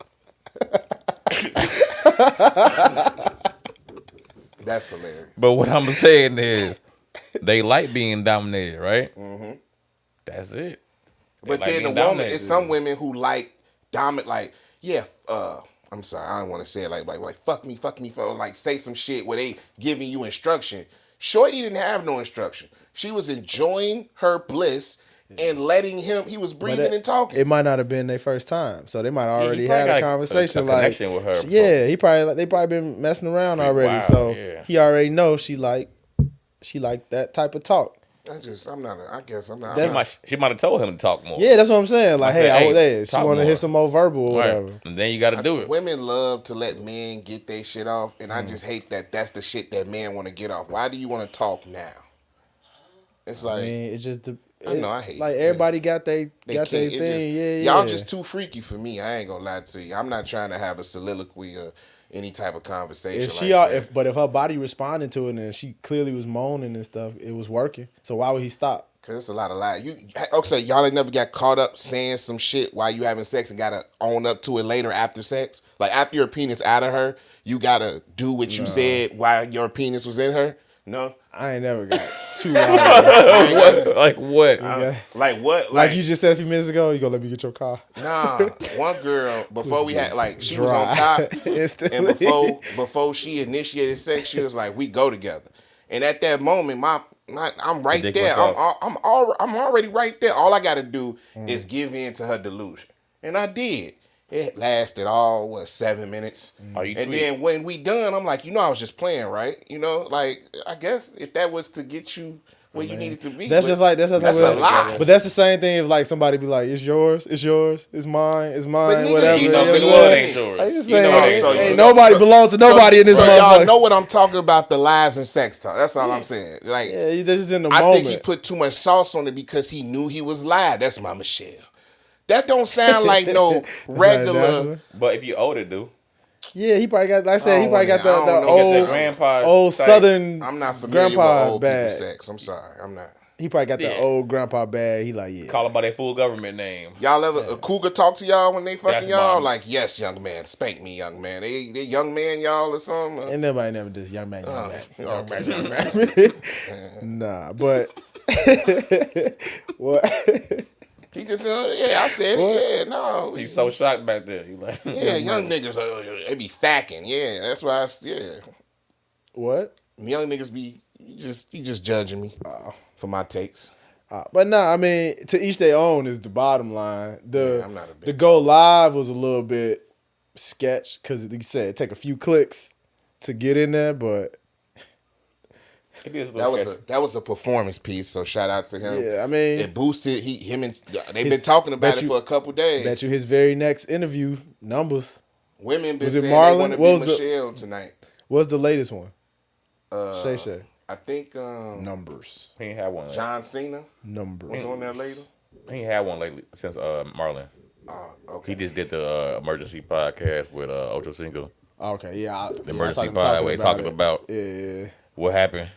That's hilarious.
But what I'm saying is, they like being dominated, right? Mm-hmm. That's it.
But then the woman, it's some women who like dominate, like, yeah, I'm sorry, I don't want to say it like fuck me, like say some shit where they giving you instruction. Shorty didn't have no instruction. She was enjoying her bliss and letting him. He was breathing and talking.
It might not have been their first time, so they might already had a conversation.
A connection with her.
Yeah, they probably been messing around already.
Wild,
so he already knows she like that type of talk.
I guess I'm not.
She might have told him to talk more.
Yeah, that's what I'm saying. Like, hey, she want to hear some more verbal or whatever.
Right. And then you got to do it.
Women love to let men get their shit off, and I just hate that that's the shit that men want to get off. Why do you want to talk now? It's like,
it just.
I hate
like
it.
Everybody got their thing. Yeah.
Y'all just too freaky for me. I ain't gonna lie to you. I'm not trying to have a soliloquy or any type of conversation.
If her body responded to it and she clearly was moaning and stuff, it was working. So why would he stop?
Cause it's a lot of lies. Y'all ain't never got caught up saying some shit while you having sex and gotta own up to it later after sex. Like after your penis out of her, you gotta do what you said while your penis was in her. No,
I ain't never got 2 hours.
Like what?
Like what?
Like you just said a few minutes ago. You gonna let me get your car?
Nah, one girl before we had she was on top, and before she initiated sex, she was like, "We go together." And at that moment, I'm right there. I'm already right there. All I got to do is give in to her delusion, and I did. It lasted 7 minutes. And then when we done, I'm like, I was just playing, right? Like I guess if that was to get you where you needed to be,
that's a lie. But that's the same thing if like somebody be like, it's yours, it's mine, whatever.
Ain't yours.
Ain't nobody belongs to nobody in this motherfucker.
Y'all know what I'm talking about, the lies and sex talk. That's all I'm saying. Like,
this is in the
moment.
I
think he put too much sauce on it because he knew he was lied. That's my Michelle. That don't sound like no regular.
But if you older, dude.
Yeah, he probably got. Like I said, he probably got the old Southern.
I'm not familiar with old people sex. I'm sorry, I'm not.
He probably got the old grandpa bag. He like,
call him by their full government name.
Y'all ever a cougar talk to y'all when they fucking y'all? Like, yes, young man, spank me, young man. They young man, y'all or something.
And nobody never does young man. Nah, but what?
He just I said it. Yeah, no.
He's so shocked back there. He like,
young niggas, they be thacking. Yeah, that's why.
What?
Young niggas be you just judging me for my takes.
But nah, I mean, to each their own is the bottom line. The go live was a little bit sketch because you said take a few clicks to get in there, but.
That was a performance piece, so shout out to him.
Yeah, I mean,
it boosted they've been talking about it for a couple days.
Bet you his very next interview numbers.
Women been saying they want to be Michelle tonight.
What's the latest one? Shay.
I think
numbers.
He ain't had one.
John Cena
numbers
was on there later.
He ain't had one lately since Marlon.
Okay.
He just did the emergency podcast with Ocho Cinco.
Okay, yeah.
The emergency podcast where he talking about what happened.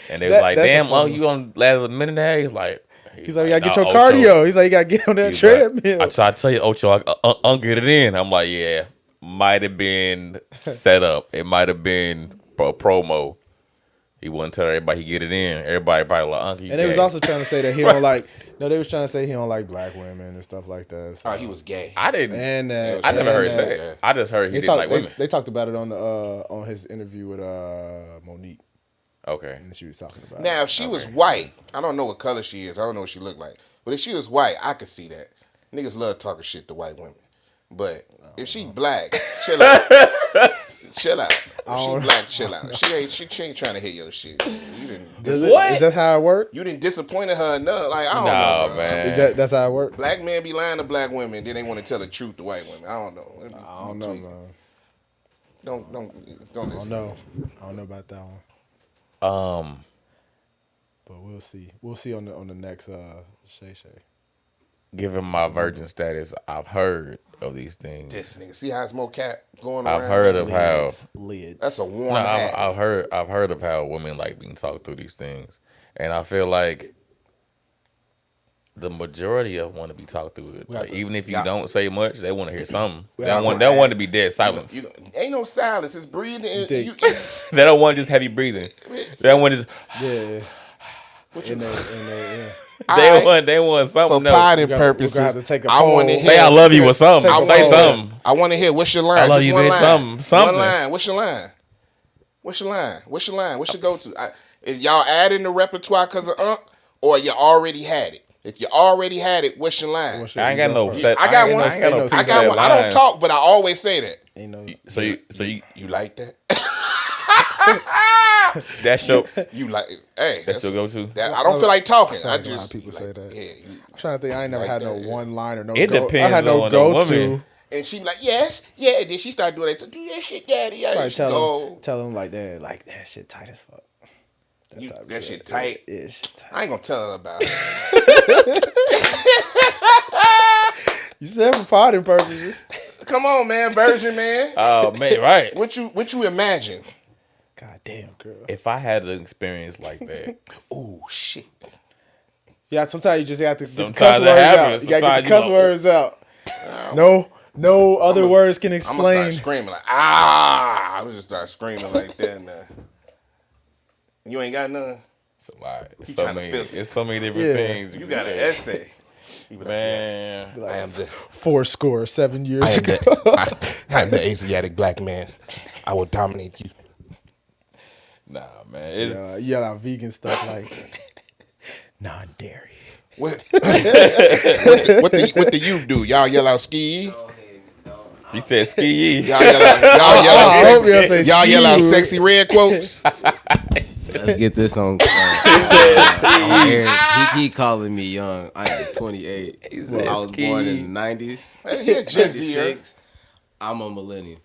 And they was like, damn, you gonna last a minute and a half? He's like,
you gotta get your cardio. He's like, you gotta get on that treadmill.
Like, I tried to tell you, Ocho, I'll get it in. I'm like, yeah, might have been set up. It might have been a promo. He wouldn't tell everybody he get it in. Everybody probably like, Uncle, you
and they was also trying to say that he don't like. No, they was trying to say he don't like black women and stuff like that. So.
He was gay.
I didn't.
And
I never heard that. I just heard he didn't like women.
They talked about it on his interview with Monique.
Okay.
And she was talking about
now, if she was white, I don't know what color she is. I don't know what she looked like. But if she was white, I could see that. Niggas love talking shit to white women. But if she black, chill out. Chill out. If she black, chill out. She ain't trying to hear your shit.
Is that how it work?
You didn't disappointed her enough. Like, I don't know, bro.
Man.
That's how it work?
Black men be lying to black women, then they want to tell the truth to white women. I don't know.
I don't know, man.
Don't listen.
I don't know about that one. But we'll see. We'll see on the next Shay.
Given my virgin status, I've heard of these things.
This nigga, see how it's more cat going around.
I've heard of how
lids.
That's a warm hat.
I've heard of how women like being talked through these things, and I feel like the majority of them want to be talked through it. Like, even if you don't say much, they want to hear something. They don't want to be dead silence.
Ain't no silence. It's breathing.
They don't want to just have you breathing. They don't want to just They want something
for
else.
potting purposes.
We're gonna have to take a
I
poll.
want to hear.
Say I love you or something. Say something.
I want to hear. What's your line?
I love
Just
you,
one
bitch.
line.
Something.
One line. What's your line? What's your line? What's your line? What's your go-to? If y'all add in the repertoire because of or you already had it. If you already had it, what's your line?
I ain't got no set.
I got one.
I got no
I got one. I don't talk, but I always say that.
Ain't no.
So you
like that?
That's your.
You like? Hey,
that's your go-to.
I don't feel like talking.
I
just
a lot of people say that.
Yeah,
I'm trying to think. I ain't never had no one line or no.
It depends
I had no
on the
go-to.
woman.
And she be like, yes, yeah. And then she started doing that. So do that shit, daddy. Yeah,
tell them like that. Like that shit tight as fuck.
That shit tight.
Yeah, shit tight.
I ain't gonna tell her about it.
You said for potting purposes.
Come on, man, virgin man.
Oh man, right.
What you imagine?
God damn, girl.
If I had an experience like that,
oh shit.
Yeah, sometimes you just have to get the
Sometimes
cuss
it
words
happens.
out. You gotta get the
Sometimes
cuss
you
words out. No other words can
I'm gonna
explain.
start screaming like I was just start screaming like that. You ain't got none.
it's a lot.
He trying to filter.
It's so many different things.
You got an essay.
Man,
I am the
7 years ago.
I am the Asiatic black man. I will dominate you.
nah, man.
Yell out vegan stuff like non-dairy.
What the youth do? Y'all yell out ski.
You said ski.
Y'all yell out sexy red quotes.
Let's get this on. He keep calling me young. I am 28. I was born in the 90s.
Yeah, Gen Z.
I'm a millennial.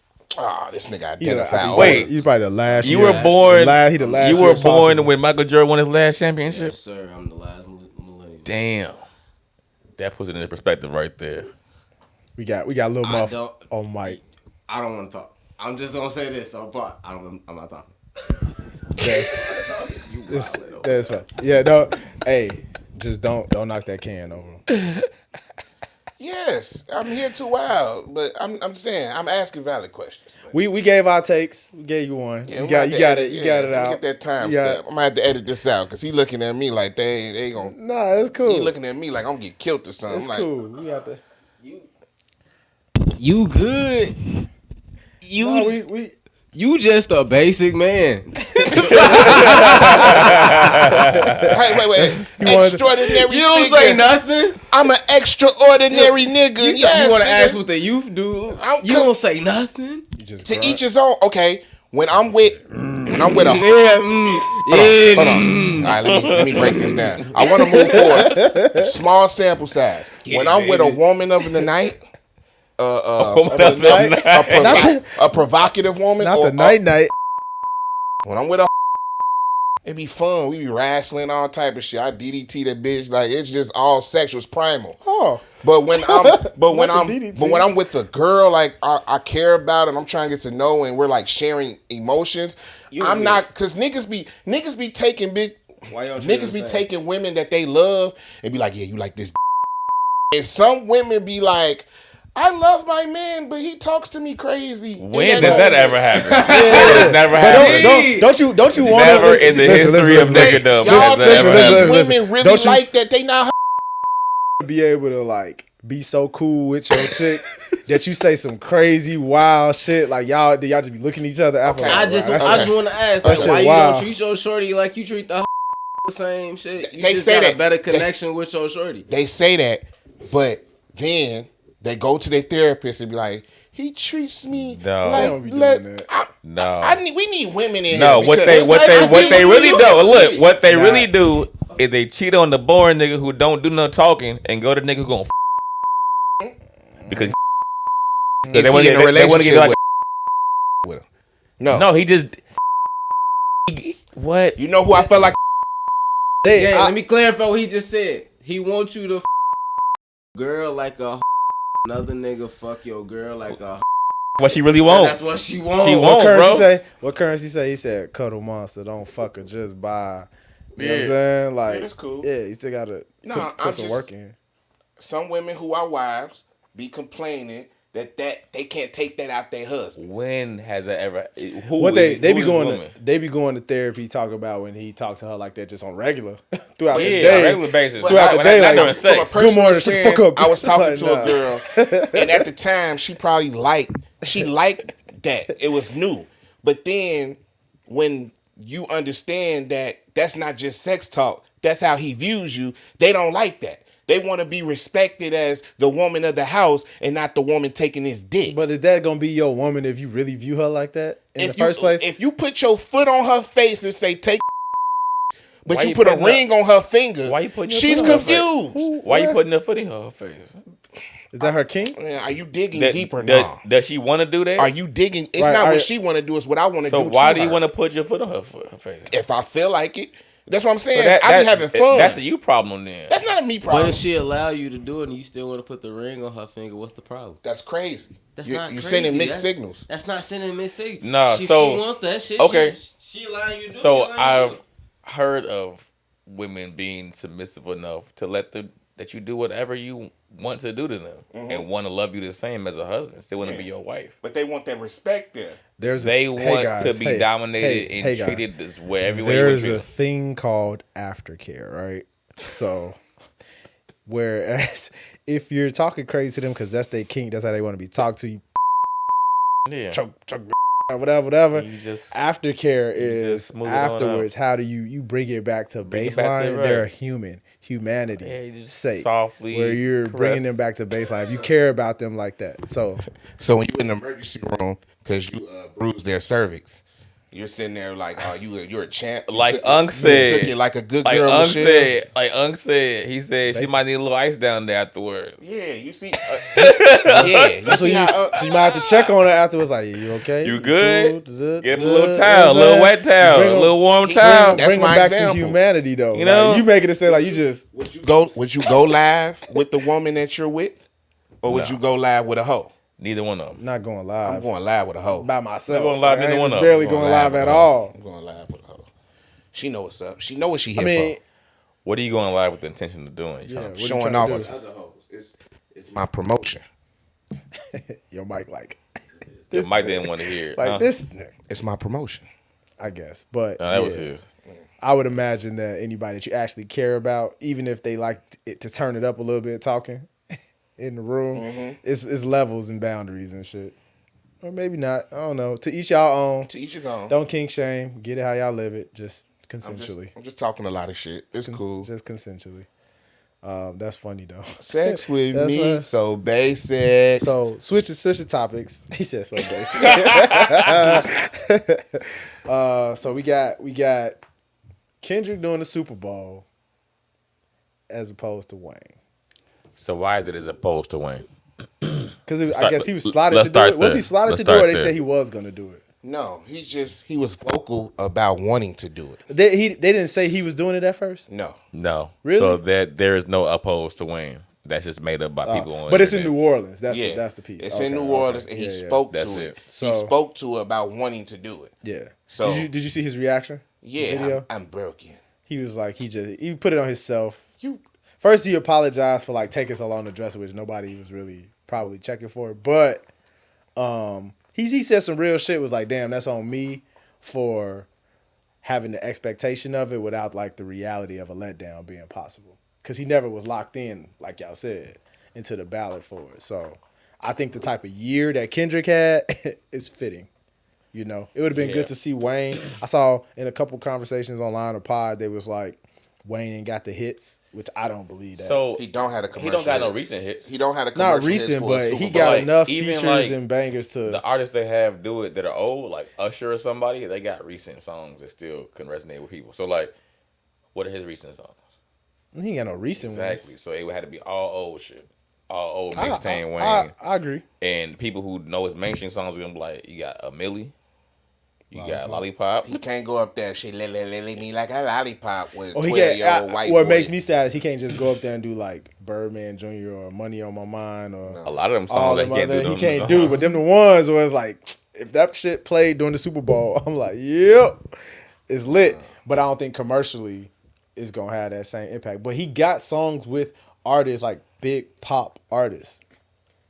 This nigga identified.
Wait,
you probably the last.
You
year.
were born.
He the last.
You
year
were born
possible.
when Michael Jordan won his last championship.
Yes, sir. I'm the last millennial.
Damn, that puts it into perspective right there.
We got a little muff on mic.
I don't want to talk. I'm just gonna say this on pot. I'm not talking.
That's fine. Yeah, no. Hey, just don't knock that can over.
Yes, I'm here too wild, but I'm saying I'm asking valid questions.
We gave our takes. We gave you one.
Yeah,
you got it. You got it out.
Get that time step. I'm gonna have to edit this out because he looking at me like they ain't gonna.
Nah, it's cool.
He looking at me like I'm gonna get killed or something.
It's
like,
cool. We got the.
You good?
We
You just a basic man.
Hey, wait. Extraordinary.
You don't
figure.
say nothing.
I'm an extraordinary nigga.
You want to
nigga.
ask what the youth do? You don't say nothing.
To each his own. Okay, when I'm with a hold on. All right, let me break this down. I want to move forward. Small sample size. When I'm with a woman of the night, a provocative woman,
not the night.
When I'm with a, it be fun. We be wrestling, all type of shit. I DDT that bitch. Like it's just all sexual. It's primal.
Oh.
But when I'm with a girl like I care about and I'm trying to get to know and we're like sharing emotions, I'm not because niggas be taking big niggas be taking women that they love and be like, yeah, you like this. And some women be like, I love my man, but he talks to me crazy.
When does that ever happen? It's never happened.
Don't you want to?
Never in the history of niggadom.
Y'all
Listen.
women really like that. They not
be able to like be so cool with your chick that you say some crazy wild shit. Like y'all just be looking at each other after.
Okay.
I just want to ask, like, why you don't treat your shorty like you treat the same shit? You
they
just
say
got
that
a better connection with your shorty.
They say that, but then they go to their therapist and be like, he treats me
No.
They don't be doing that.
No.
We need women in
No,
here.
what they really do. Look, what they really do is they cheat on the boring nigga who don't do no talking and go to nigga who gon' because
they want to get in a relationship with him.
No, he just what?
You know who I felt like?
Let me clarify what he just said. He wants you to girl like a another nigga fuck your girl like a
what she really want.
That's what she wants.
She
What
won't,
Currency
bro.
say? What Currency say? He said, "Cuddle monster, don't fuck her, just buy." You know what I'm saying? Like,
that's cool.
Yeah, you still gotta put some work in.
Some women who are wives be complaining That they can't take that out their husband.
When has that ever?
They be going to therapy. Talk about when he talked to her like that, just on regular throughout the day,
regular basis.
Throughout the day,
not
like
during sex.
Good morning, shut the fuck up.
I was talking to a girl, and at the time she probably liked that. It was new, but then when you understand that that's not just sex talk, that's how he views you. They don't like that. They want to be respected as the woman of the house and not the woman taking his dick.
But is that gonna be your woman if you really view her like that in the first place?
If you put your foot on her face and say take, but you put a ring on her finger,
why you putting your
she's
foot on her
confused.
Why you putting her foot in her face?
Is that her king?
Are you digging deeper now?
Does she want to do that?
Are you digging? It's not what she want to do. It's what I want to do.
So why do you want to put your foot on her face?
If I feel like it. That's what I'm saying.
So
I be having fun.
That's a you problem then.
That's not a me problem.
But if she allow you to do it and you still want to put the ring on her finger, what's the problem?
That's crazy.
That's
you're
not crazy.
Sending mixed signals.
That's not sending mixed signals.
No,
she
so
want that shit.
Okay,
she allowing you to do it.
So I've heard of women being submissive enough to that you do whatever you want to do to them and want to love you the same as a husband. Still want to be your wife.
But they want that respect there.
They want to be dominated and treated this way every way.
There's a thing called aftercare, right? So, whereas if you're talking crazy to them because that's their king, that's how they want to be talked to you.
Yeah.
Choke, whatever. Aftercare
is
afterwards. How do you bring it back to baseline? They're humanity sake,
softly,
where you're bringing them back to baseline. If you care about them like that, so
when you're in the emergency room because you bruised their cervix, you're sitting there like, oh, you're a champ.
Like Unc said,
took it like a good girl. Unc
said, he said she might need a little ice down there afterwards.
Yeah, you see. So
you might have to check on her afterwards. Like, you okay?
You good? Get a little towel, a little wet towel, a little warm towel.
Bring them back to humanity, though. You know, like, you make it say like you just.
Would you go live with the woman that you're with, or would you go live with a hoe?
Neither one of them.
Not going live.
I'm going live with a hoe.
By myself.
I'm going live neither one of them.
Barely going live at all.
I'm going live with a hoe. She know what's up. She know what she here for.
What are you going live with the intention of doing?
Showing off with other hoes. It's my promotion.
Your mic like.
Your mic didn't want to hear it.
Like this.
It's my promotion.
I guess. But
that was his.
I would imagine that anybody that you actually care about, even if they like it to turn it up a little bit talking in the room, it's levels and boundaries and shit. Or maybe not. I don't know. To each y'all own.
To each his own.
Don't kink shame. Get it how y'all live it. Just consensually.
I'm just talking a lot of shit. It's cool.
Just consensually. That's funny though.
Sex with me, so basic.
So switch the topics. He said so basic. So we got Kendrick doing the Super Bowl as opposed to Wayne.
So why is it as opposed to Wayne?
Because I guess he was slotted to do it. Was he slotted to do it, or they said he was going to do it?
No, he was vocal about wanting to do it.
They didn't say he was doing it at first?
No.
Really?
So that there is no opposed to Wayne. That's just made up by people on
But it's in New Orleans. That's the piece.
It's in New Orleans, and he spoke to it. So, he spoke to it about wanting to do it.
Yeah.
So
did you see his reaction?
Yeah,
video?
I'm broken.
He was like, he put it on himself. First, he apologized for like taking so long to dress, which nobody was really probably checking for. But he said some real shit. Was like, damn, that's on me for having the expectation of it without like the reality of a letdown being possible. Because he never was locked in, like y'all said, into the ballot for it. So I think the type of year that Kendrick had is fitting. You know, it would have been good to see Wayne. I saw in a couple conversations online or pod, they was like, Wayne ain't got the hits, which I don't believe that.
So
he don't have a commercial.
He don't got no recent hits.
He don't have a commercial.
Not recent, but he
got
got enough features and bangers to.
The artists they have do it that are old, like Usher or somebody, they got recent songs that still can resonate with people. So like, what are his recent songs?
He ain't got no recent ones.
Exactly. So it had to be all old shit. All old mixtape Wayne.
I agree.
And people who know his mainstream songs are gonna be like, you got a Millie. You got Lollipop.
He can't go up there. She me like a lollipop with
12-year-old white boy. What makes me sad is he can't just go up there and do like Birdman Jr. or Money on My Mind or
a lot of them songs
he can't do. But them the ones where it's like, if that shit played during the Super Bowl, I'm like, yep, it's lit. But I don't think commercially it's gonna have that same impact. But he got songs with artists like big pop artists.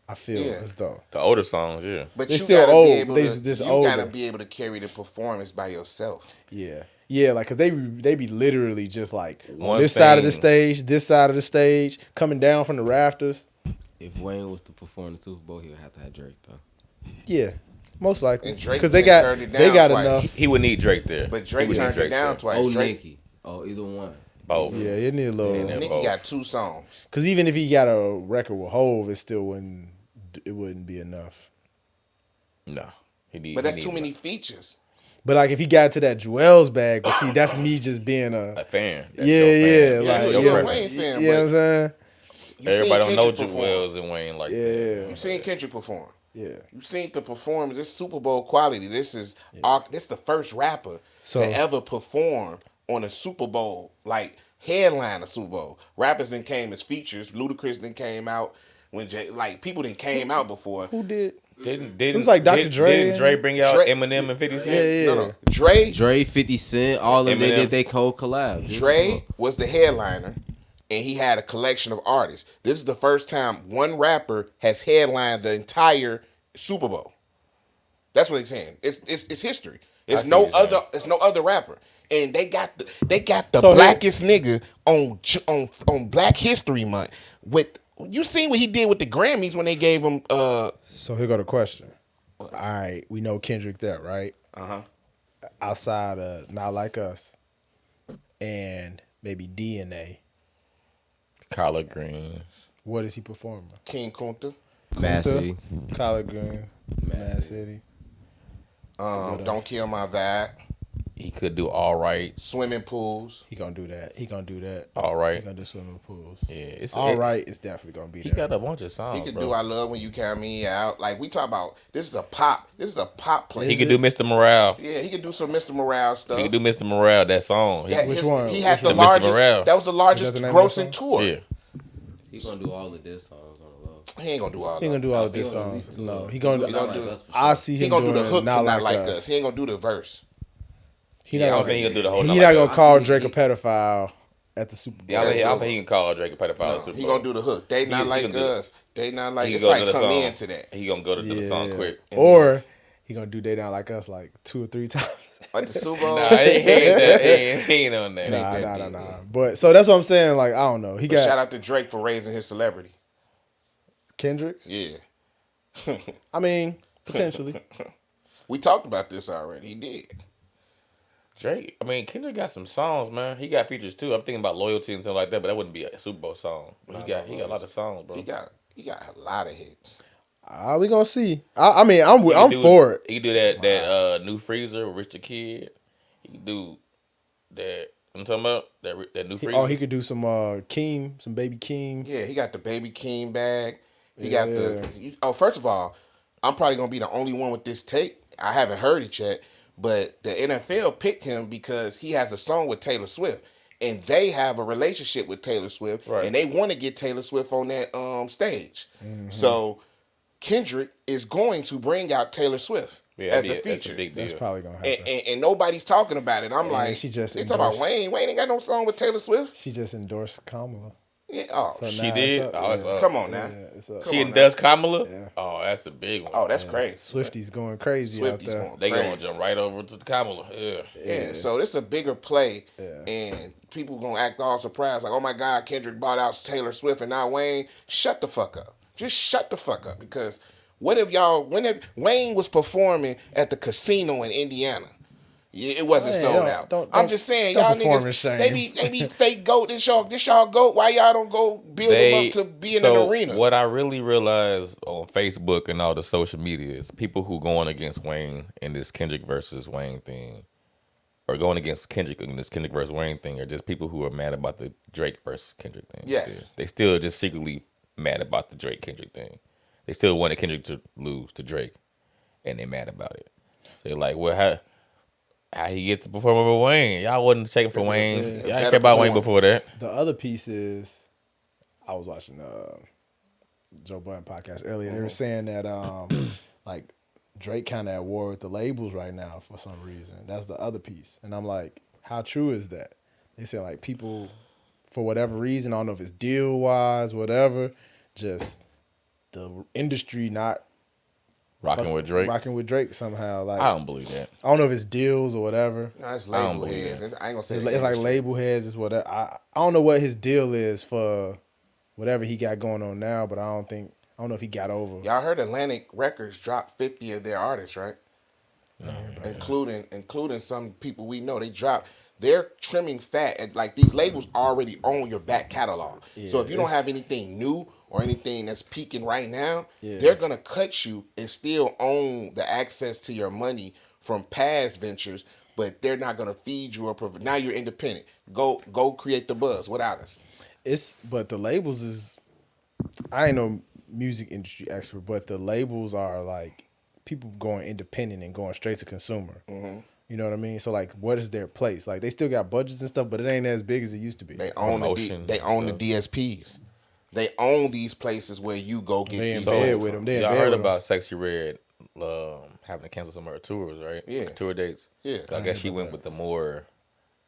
I feel as though
the older songs, yeah.
But
they're
you
still
gotta
old.
be able
They
to.
just
You
older.
gotta be able to carry the performance by yourself.
Yeah, like cause they be literally just like on
One
this side of the
thing-
stage, this side of the stage, coming down from the rafters.
If Wayne was to perform the Super Bowl, he would have to have Drake though.
Yeah, most likely
And Drake
because they
turned it
they
down
got
twice.
enough.
He would need Drake there.
But
He
Drake
would need
turned it down
there.
twice.
Oh,
Drake,
Nicki. Oh, either one.
Both.
Yeah, it need a little.
Yeah,
Nicki
both.
got 2 songs.
Because even if he got a record with Hove, it still wouldn't be enough.
No.
But that's too many features.
But like if he got to that Jewel's bag, but see, that's me just being a
fan. That's
yeah,
your fan.
yeah,
Yeah,
like
you're
yeah,
a Wayne fan,
you know what I'm
but
saying?
you
Everybody
seen
don't know
Kendrick perform.
Wells and Wayne like that.
Yeah,
You seen Kendrick perform.
yeah.
You seen the performance. This Super Bowl quality. This is this the first rapper
So-
to ever perform on a Super Bowl, like headline a Super Bowl. Rappers then came as features. Ludacris then came out when people then came out before.
Who did?
Didn't
It was like Dr. Dre
Didn't Dre bring out
Dre-
Eminem and 50 Cent?
Yeah.
No. Dre
50 Cent, all of them, they
Eminem.
did their cold collab.
Dre was the headliner, and he had a collection of artists. This is the first time one rapper has headlined the entire Super Bowl. That's what he's saying. It's history.
I see what you're saying.
It's no other rapper, and they got the
So
blackest nigga on Black History Month. With you seen what he did with the Grammys when they gave him
So here go the question. All right, we know Kendrick there, right?
Uh-huh.
Outside of Not Like Us and maybe DNA,
Collard Greens.
what is he performing?
King Kunta.
Mad City.
Collard Green, Mad
City.
City.
Don't Kill My Vibe.
He could do all right.
Swimming pools.
He gonna do that.
All right.
He gonna do swimming pools.
Yeah, it's
All right, it's definitely gonna be
He
there.
got a bunch of songs.
He could
bro.
do I Love When You Count Me Out. Like we talk about this is a pop play.
He could do Mr. Morale.
Yeah, he could do some Mr. Morale stuff.
He could do Mr. Morale, that song.
Yeah,
Which one?
He had
Which
the
one? Mr.
largest.
Morale.
That was the largest
Is that the name of the
grossing
song?
tour.
Yeah.
He gonna do all of this songs on the low.
He ain't gonna do all
He ain't
that.
gonna do all of
He
this
gonna at
songs.
least do
No,
it.
he gonna.
He gonna do
us for
I
sure.
see
He
him
gonna do
doing
the hook to
Not
Not
Like
Like Us. He ain't gonna do the verse.
He
Yeah, I
not
don't
gonna.
think he can do the whole
He
Not
not
Like
gonna
Us.
call
I see
Drake
he-
a pedophile at the Super Bowl.
Yeah, I
That's
don't
so-
think he can call Drake a pedophile.
No,
Super
he
Bowl.
gonna do the hook. They not
he
like
gonna do-
us. They not like.
He
It
can go
might
to the
come
song.
into that.
He gonna go to the song quick.
Or he gonna do They Down Like Us like 2 or 3 times.
Like the Super Bowl.
Nah, he ain't that. He ain't on that.
Nah. But so that's what I'm saying. Like I don't know. He
But shout
got
out to Drake for raising his celebrity.
Kendrick's.
Yeah,
I mean, potentially.
we talked about this already. He did.
Drake, I mean, Kendrick got some songs, man. He got features too. I'm thinking about Loyalty and something like that, but that wouldn't be a Super Bowl song. But he got a lot of songs, bro.
He got a lot of hits.
We gonna see. I mean, I'm
He
I'm
could do-
for it.
He could do that new Freezer with Rich the Kid. He could do that. I'm talking about that new Freezer.
He could do some Keem, some Baby Keem.
Yeah, he got the Baby King bag. He
Yeah.
got the. First of all, I'm probably gonna be the only one with this tape. I haven't heard it yet, but the NFL picked him because he has a song with Taylor Swift, and they have a relationship with Taylor Swift,
Right.
and they want to get Taylor Swift on that stage.
Mm-hmm.
So Kendrick is going to bring out Taylor Swift as a
that's
feature.
a big deal.
That's probably gonna happen.
and nobody's talking about it. I'm
And
like,
she just
they talking about
endorsed-
Wayne. Wayne ain't got no song with Taylor Swift.
She just endorsed Kamala.
Yeah. Oh,
So
She
now
did?
it's up.
Oh, it's
Yeah.
up.
come on now.
Yeah, it's up.
Come
She
on
does Kamala?
Yeah.
Oh, that's a big one.
Oh, that's crazy.
Swifty's going crazy out
Swifties
there.
going
They
crazy.
gonna jump right over to Kamala. Yeah.
Yeah, so it's a bigger play,
Yeah.
and people gonna act all surprised, like, "Oh my God, Kendrick bought out Taylor Swift and not Wayne." Shut the fuck up. Just shut the fuck up. Because when Wayne was performing at the casino in Indiana, it wasn't
Hey,
sold out.
don't-
I'm just saying,
don't
y'all
perform in
niggas,
shame.
they be fake goat. This y'all goat. Why y'all don't go build them up to be in an arena?
What I really realized on Facebook and all the social media is people who going against Wayne in this Kendrick versus Wayne thing, or going against Kendrick in this Kendrick versus Wayne thing, are just people who are mad about the Drake versus Kendrick thing.
Yes.
Still. They still just secretly mad about the Drake Kendrick thing. They still wanted Kendrick to lose to Drake, and they mad about it. So they're like, well, how he get to perform with Wayne? Y'all wasn't checking for Wayne. Y'all
better
didn't care about Wayne
performance.
before that.
The other piece is, I was watching Joe Budden podcast earlier. They were saying that like Drake kind of at war with the labels right now for some reason. That's the other piece, and I'm like, how true is that? They say like people, for whatever reason, I don't know if it's deal wise, whatever, just the industry not
rocking with Drake
somehow. Like
I don't believe that.
I don't know if it's deals or whatever.
No, it's label heads. I ain't gonna say
it's like label heads. It's whatever. I don't know what his deal is for whatever he got going on now, but I don't know if he got over.
Y'all heard Atlantic Records dropped 50 of their artists, right?
No,
including some people we know. They're trimming fat, and like these labels already own your back catalog.
Yeah,
so if you don't have anything new or anything that's peaking right now, they're gonna cut you and still own the access to your money from past ventures. But they're not gonna feed you or provide. Now you're independent. Go create the buzz without us.
But the labels is, I ain't no music industry expert, but the labels are like people going independent and going straight to consumer. Mm-hmm. You know what I mean? So like, what is their place? Like they still got budgets and stuff, but it ain't as big as it used to be.
They own the DSPs. They own these places where you go get.
They in bed with them.
Y'all heard about Sexy Red having to cancel some of her tours, right?
Yeah,
tour dates.
Yeah,
I guess she went with the more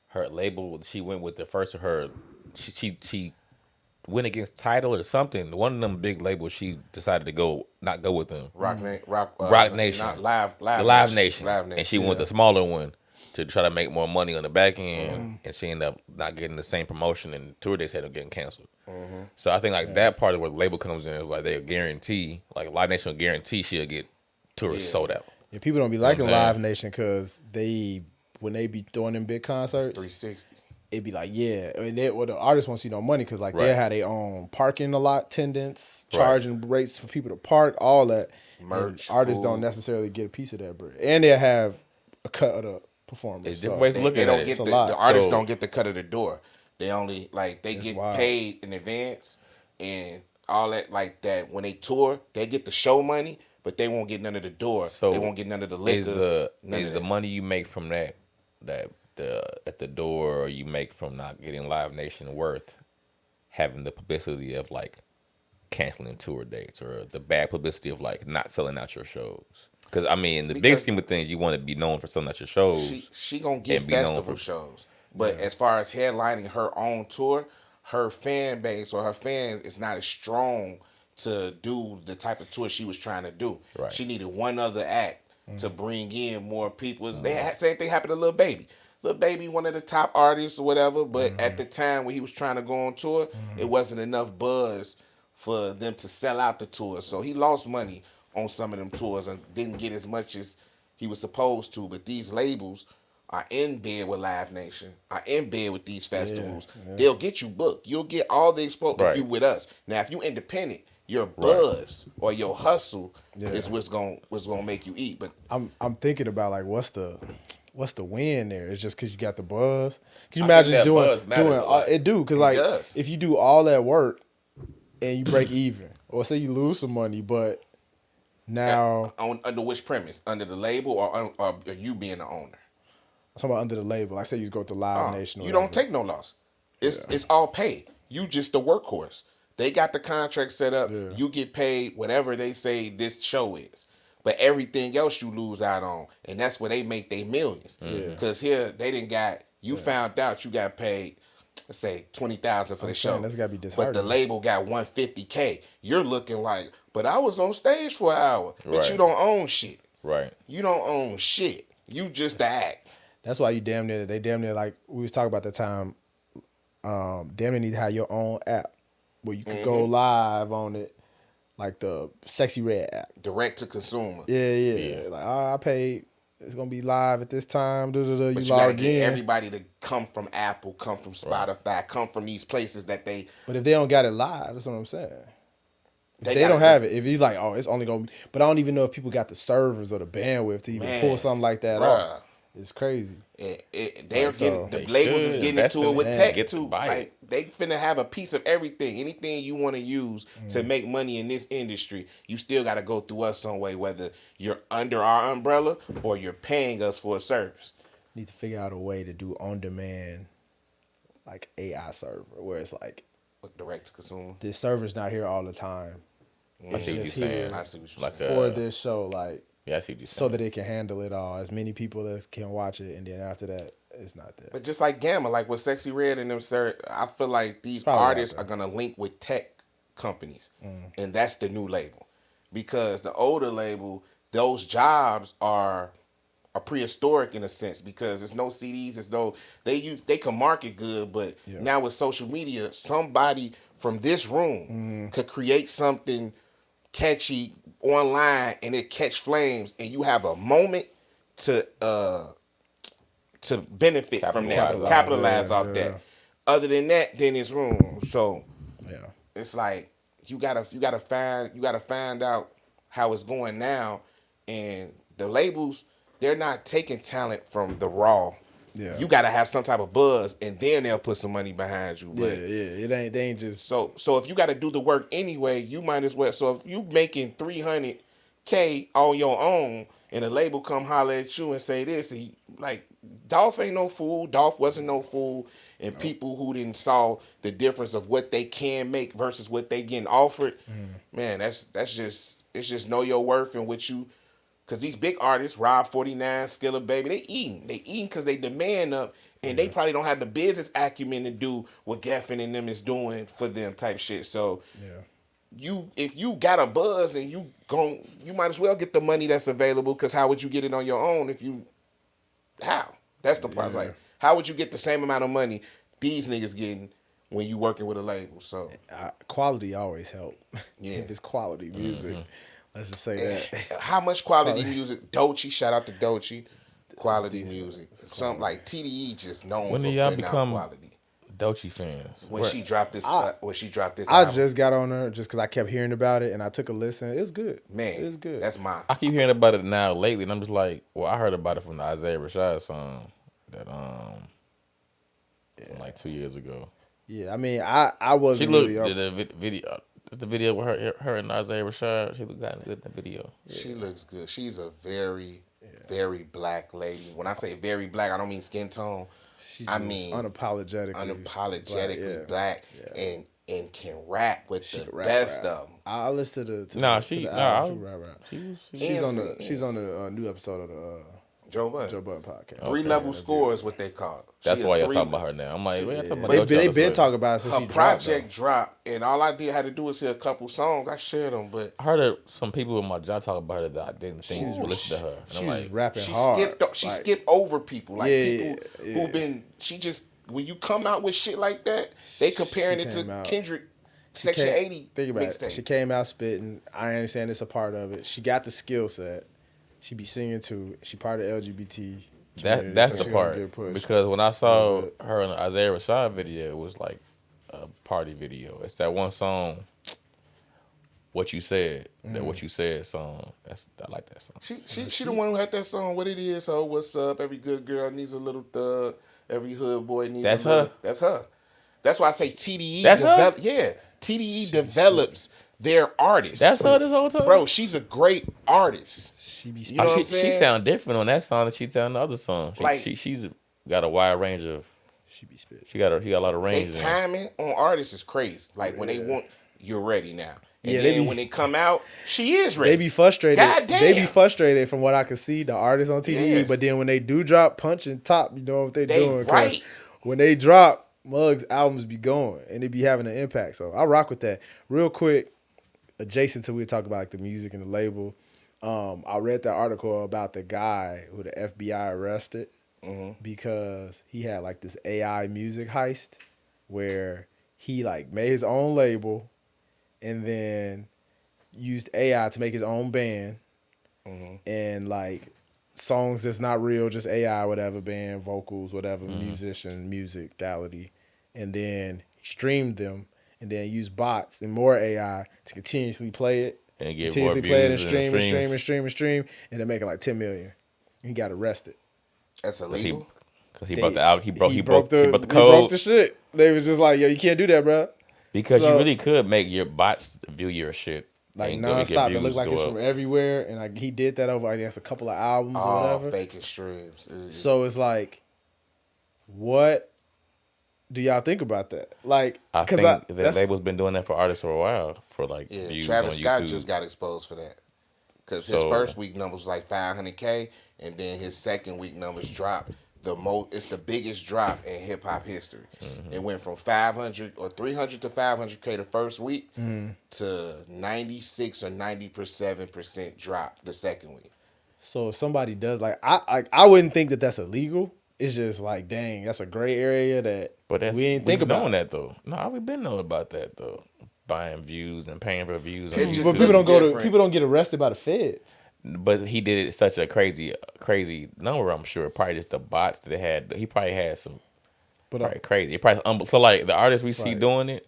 her label. She went with the first of her. She went against Tidal or something. One of them big labels. She decided to not go with them.
Rock Nation,
not
Live
Nation, and she went with the smaller one to try to make more money on the back end, and she ended up not getting the same promotion, and tour dates ended up getting canceled. Mm-hmm. So I think like that part of where the label comes in is like they'll guarantee, like Live Nation will guarantee she'll get tours sold out.
Yeah, people don't be liking Live Nation because when they be throwing them big concerts,
360.
It'd be like, the artists won't see no money because like they had their own parking a lot, attendance, charging rates for people to park, all that.
Merch,
artists don't necessarily get a piece of that bread, and they have a cut of the performance.
There's different ways to look at it.
The artists don't get the cut of the door. They only they get paid in advance and all that like that. When they tour, they get the show money, but they won't get none of the door. So they won't get none of the liquor.
Is the money you make from that at the door, or you make from not getting Live Nation worth having the publicity of like canceling tour dates, or the bad publicity of like not selling out your shows? Because I mean, the big scheme of things, you want to be known for selling out your shows.
She gonna get festival shows, but as far as headlining her own tour, her fan base or her fans is not as strong to do the type of tour she was trying to do.
Right.
She needed one other act to bring in more people. Same thing happened to Lil Baby. Lil Baby, one of the top artists or whatever, but at the time when he was trying to go on tour, it wasn't enough buzz for them to sell out the tour. So he lost money on some of them tours and didn't get as much as he was supposed to. But these labels are in bed with Live Nation, are in bed with these festivals. They'll get you booked. You'll get all the exposure if you with us. Now, if you independent, your buzz or your hustle is what's gonna make you eat. But
I'm thinking about like what's the win there? It's just because you got the buzz. Can you imagine doing it? Because like if you do all that work and you break even, or say you lose some money, but now
under which premise? Under the label or you being the owner?
I'm talking about under the label. Like say you go to Live Nation.
You don't take no loss. It's all paid. You just the workhorse. They got the contract set up. Yeah. You get paid whatever they say this show is. But everything else you lose out on. And that's where they make their millions. Because here they didn't got, found out you got paid, let's say $20,000 for the show.
That's gotta be disheartening.
But the label got $150K. You're looking like, but I was on stage for an hour. But you don't own shit.
Right.
You don't own shit. You just the act.
That's why they damn near like we was talking about that time, damn near need to have your own app where you could go live on it, like the Sexy Red app.
Direct to consumer.
Yeah. Like, I paid, it's going to be live at this time.
But you got to get everybody to come from Apple, come from Spotify, come from these places that they...
But if they don't got it live, that's what I'm saying. If they don't have it, if he's like, it's only going to be... But I don't even know if people got the servers or the bandwidth to even pull something like that off. It's crazy.
The labels is getting into it with tech too. Like they finna have a piece of everything. Anything you want to use to make money in this industry, you still got to go through us some way. Whether you're under our umbrella or you're paying us for a service.
Need to figure out a way to do on demand, like AI server, where it's like
direct to consumer.
This server's not here all the time.
I see what you're saying.
I see what you're
saying. For this show, like.
Yeah, I see what you're saying.
So that it can handle it all, as many people as can watch it, and then after that, it's not there.
But just like Gamma, like with Sexy Red and them, sir, I feel like these artists are gonna link with tech companies, and that's the new label. Because the older label, those jobs are prehistoric in a sense, because there's no CDs, they can market good, but now with social media, somebody from this room could create something catchy online and it catch flames, and you have a moment to benefit from that, capitalize off that. Other than that, then it's room. So it's like you gotta find out how it's going now, and the labels, they're not taking talent from the raw. Yeah. You gotta have some type of buzz, and then they'll put some money behind you. But
They ain't just
so if you gotta do the work anyway, you might as well. So if you making $300K on your own, and a label come holler at you and say this, like Dolph ain't no fool. Dolph wasn't no fool, and people who didn't saw the difference of what they can make versus what they getting offered, man, it's just know your worth and what you. Because these big artists, Rob 49, Skilla Baby, they eating because they demand up, and they probably don't have the business acumen to do what Geffen and them is doing for them type shit. So if you got a buzz and you might as well get the money that's available, because how would you get it on your own how? That's the problem. Like, how would you get the same amount of money these niggas getting when you working with a label? So
quality always help. Yeah. It's quality music.
Mm-hmm.
Let's just say that.
How much quality music? Doechii, shout out to Doechii. Quality music. Something like TDE just known
when
for
y'all
putting
become
out quality.
Doechii fans.
When she dropped this,
I
album.
just got on her just because I kept hearing about it, and I took a listen. It's good.
Man,
it's good.
That's mine.
I keep hearing about it now lately, and I'm just like, well, I heard about it from the Isaiah Rashad song that from like 2 years ago.
Yeah, I mean, I wasn't
the video with her and Isaiah Rashad. She looked good in the video.
She looks good. She's a very, very black lady. When I say very black, I don't mean skin tone. I mean unapologetically black and can rap with the best of them.
I listened to
She's
on the new episode of the Joe Budden podcast.
3-level score is what they call it.
That's why y'all talking about her now. I'm like, what y'all talking about?
They've been talking about it since
her
she
project dropped, and all I had to do was hear a couple songs. I shared them, but
I heard some people in my job talk about her that I didn't think would listen to her. And
she
I'm
was
like,
rapping hard.
She skipped over people, like people who've been. She just, when you come out with shit like that, they comparing it to Kendrick. Section 80.
Think about it. She came out spitting. I understand it's a part of it. She got the skill set. She be singing too. She part of LGBT.
That's the part. Because when I saw her in the Isaiah Rashad video, it was like a party video. It's that one song, What You Said. That What You Said song. I like that song.
She the one who had that song, What It Is, Ho, What's Up? Every good girl needs a little thug. Every hood boy needs
That's
a little.
her.
That's her. That's why I say TDE.
That's her?
Yeah. TDE develops their artists.
That's her this whole time?
Bro, she's a great artist.
She be
you know what I'm saying?
She sound different on that song than she sound on the other song. She's got a wide range of.
She be spit.
She got a lot of range.
Their timing on artists is crazy. Like when they want, you're ready now. And
Yeah,
then when they come out, she is ready.
They be frustrated.
Goddamn.
They be frustrated from what I can see, the artists on TDE.
Yeah.
But then when they do drop punch and top, you know what they doing. 'Cause
right.
when they drop, Muggs albums be going and they be having an impact. So I rock with that. Real quick, adjacent to we talk about like the music and the label. I read that article about the guy who the FBI arrested because he had like this AI music heist where he like made his own label and then used AI to make his own band and like songs that's not real, just AI, whatever, band, vocals, whatever, musician, musicality, and then streamed them and then used bots and more AI to continuously play it.
And get
continuously
more
play it
views
and stream, and then making like 10 million. He got arrested.
That's illegal.
Because he broke the album. He broke the code.
He broke the shit. They was just like, yo, you can't do that, bro.
Because you really could make your bots view your shit.
Like nonstop. It looked like it's from everywhere. And like he did that over, I guess, a couple of albums or whatever.
Faking streams.
So it's like, what do y'all think about that? Like,
I think the label's been doing that for artists for a while. For like views
Travis
on
Scott
YouTube.
just got exposed for that. Because his first week numbers was like 500K, and then his second week numbers dropped It's the biggest drop in hip hop history. It went from 500 or 300 to 500K the first week to 96 or 97% drop the second week.
So if somebody does I wouldn't think that that's illegal. It's just like, dang, that's a gray area that we ain't think about.
Knowing that though. No, we've been knowing about that though. Buying views and paying for views.
It just
But people don't get arrested by the feds.
But he did it such a crazy number. I'm sure probably just the bots that they had. He probably had some, probably crazy. It probably so like the artists we see doing it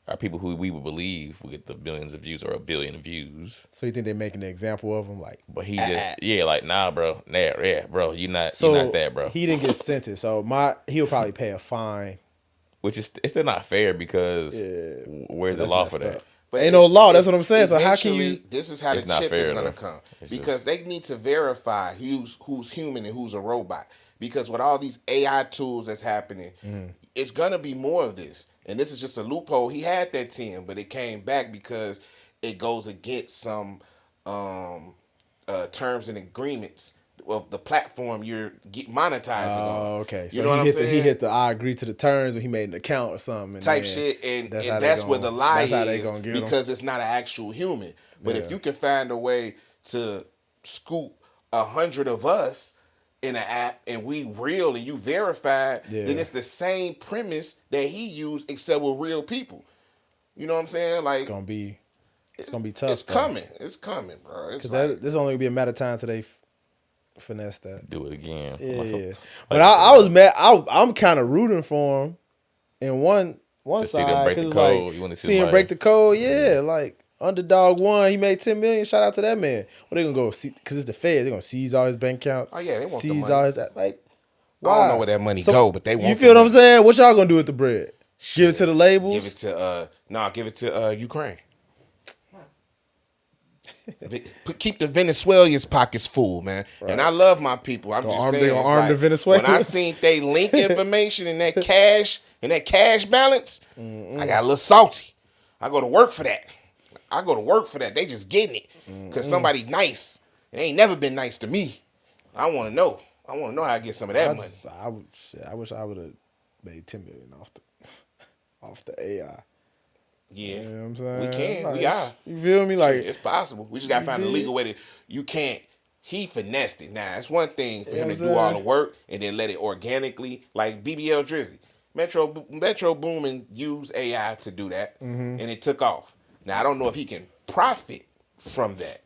are people who we would believe with the billions of views or a billion views.
So you think they're making an example of him, like?
But he just like nah, bro, bro, you not that, bro.
He didn't get sentenced, so he'll probably pay a fine.
Which is it's still not fair because where's the law for that?
But ain't no law. That's what I'm saying. So how can you?
This is how the chip is going to come because they need to verify who's human and who's a robot. Because with all these AI tools that's happening, it's going to be more of this. And this is just a loophole. He had that 10, but it came back because it goes against some terms and agreements of the platform you're monetizing on.
Oh, okay. So
you know what I'm saying?
He hit the I agree to the terms when he made an account or something.
Type shit. And that's where the lie is because it's not an actual human. But if you can find a way to scoop 100 of us in an app and we real and you verified, then it's the same premise that he used except with real people. You know what I'm saying? Like
it's gonna be tough.
It's coming. It's coming, bro.
Because this only gonna be a matter of time today. Finesse that.
Do it again.
Yeah. But I was mad. I'm kind of rooting for him in one side because like see him break the code. Yeah, like Underdog won. He made $10 million. Shout out to that man. What they gonna go see? Because it's the Fed. They gonna seize all his bank accounts.
Oh yeah, they want
seize
the money.
all his like. Why?
I don't know where that money go, but they want.
You feel what I'm saying? What y'all gonna do with the bread? Shit. Give it to the labels.
Give it to Ukraine. Keep the Venezuelans' pockets full, man. Right. And I love my people. I'm just saying,
arm the Venezuelans.
When I seen they link information in that cash balance, I got a little salty. I go to work for that. They just getting it because somebody nice. It ain't never been nice to me. I want to know. I want to know how I get some of that money.
I wish I would have made $10 million off the AI.
Yeah,
you know what I'm saying?
We can.
Like,
we are.
You feel me? Like
it's possible. We just gotta find a legal way you can't. He finessed it. Now it's one thing for him to do all the work and then let it organically, like BBL Drizzy. Metro Boomin used AI to do that, and it took off. Now I don't know if he can profit from that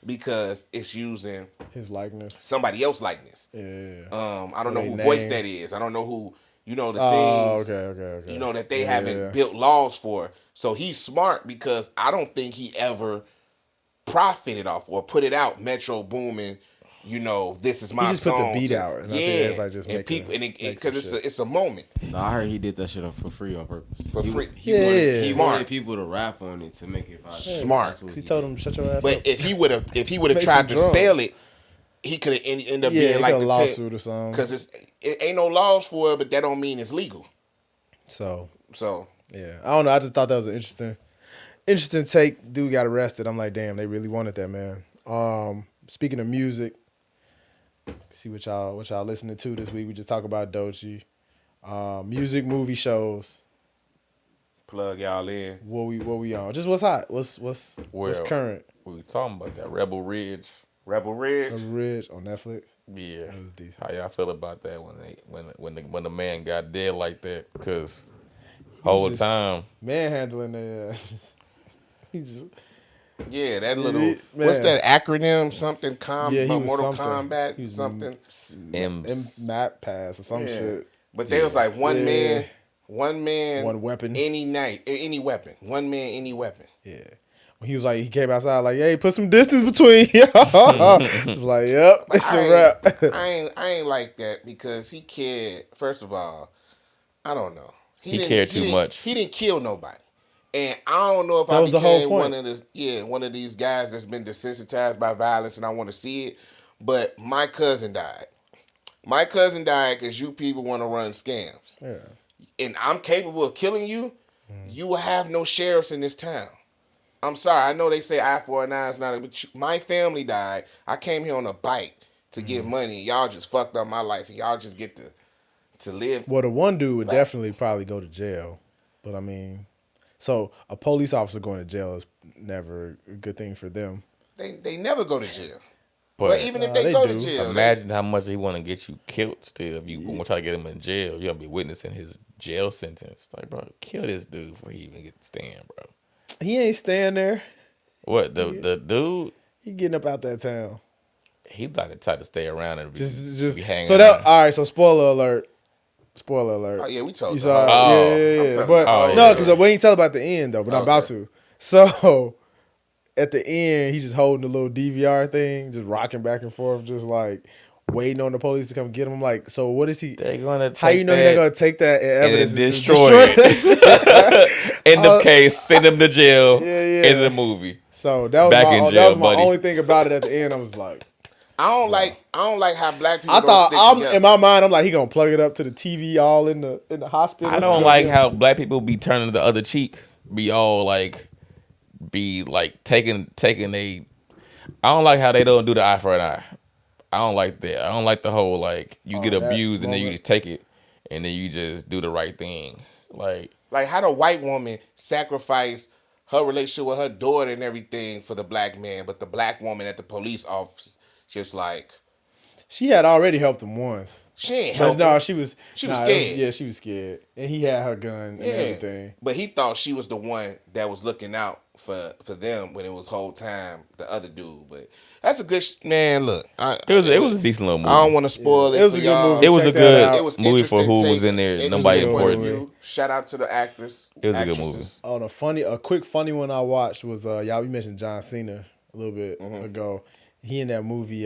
because it's using
his likeness,
somebody else's likeness.
Yeah.
I don't know who voice that is. I don't know who. You know the things.
Okay.
You know that they haven't built laws for. So he's smart because I don't think he ever profited off or put it out. Metro Boomin, you know, this is my song.
He just put the beat out. And
yeah,
like just
and people because it's a moment.
No, I heard he did that shit for free on purpose.
For free,
he wanted people to rap on it to make it
smart.
He told him shut your ass up.
But if he would have tried to sell it, he could have ended up being like the
lawsuit or something.
Because it ain't no laws for it, but that don't mean it's legal.
So
yeah,
I don't know. I just thought that was an interesting take. Dude got arrested. I'm like, damn, they really wanted that man. Speaking of music, see what y'all listening to this week. We just talk about Doechii. Music, movie shows.
Plug y'all in.
What we on? Just what's hot? What's current?
We were talking about that Rebel Ridge
on
Netflix.
Yeah,
that was decent.
How y'all feel about that when the man got dead like that? Because whole time
manhandling the.
Yeah, that little what's that acronym? Something Mortal Kombat something.
Map Pass or some shit.
But they was like one man,
one weapon,
any weapon. One man, any weapon.
Yeah. He was like, he came outside like, hey, put some distance between y'all. It's like, yep, it's a wrap.
I ain't like that because he cared. First of all, I don't know.
He cared too much.
He didn't kill nobody, and I don't know if
that
I
was
became
the whole point.
one of these guys that's been desensitized by violence, and I want to see it. But my cousin died. My cousin died because you people want to run scams.
Yeah.
And I'm capable of killing you. You will have no sheriffs in this town. I'm sorry. I know they say I for an eye is not, but my family died. I came here on a bike to get money. Y'all just fucked up my life, and y'all just get to live.
Well, the one dude would definitely probably go to jail, but I mean, so a police officer going to jail is never a good thing for them.
They never go to jail. But even if they go to jail,
imagine how much he want to get you killed. Still, if you want to try to get him in jail, you're gonna be witnessing his jail sentence. Like, bro, kill this dude before he even get to stand, bro.
He ain't staying there.
What the dude?
He getting up out that town.
He like the type to stay around and
just
be hanging.
So that all right. So spoiler alert. Spoiler alert.
Oh yeah, we told
you.
Saw,
yeah. But no, because we ain't tell about the end though. But I'm about to. So at the end, he's just holding the little DVR thing, just rocking back and forth, just like waiting on the police to come get him. I'm like, so what is he?
They're gonna take
how you know they're gonna take that evidence
and destroy it? End of case. Send him to jail.
Yeah.
End of the movie.
So that was my only thing about it. At the end, I was like,
I don't like how black people.
In my mind, I'm like, he gonna plug it up to the TV all in the hospital.
I don't like how black people be turning the other cheek, be all like, taking a. I don't like how they don't do the eye for an eye. I don't like that. I don't like the whole like you get abused and then you just take it and then you just do the right thing. Like
how the white woman sacrifice her relationship with her daughter and everything for the black man, but the black woman at the police office just like
she had already helped him once.
She ain't helped.
No, she was
scared.
She was scared, and he had her gun and everything.
But he thought she was the one that was looking out for them when it was whole time the other dude. But that's a good man. Look,
it was a decent little movie.
I don't want to spoil it.
It was a good movie.
It was a good movie for who was in there. Nobody important.
Shout out to the actors.
It was a good movie.
Oh, a quick funny one I watched was y'all. We mentioned John Cena a little bit ago. He in that movie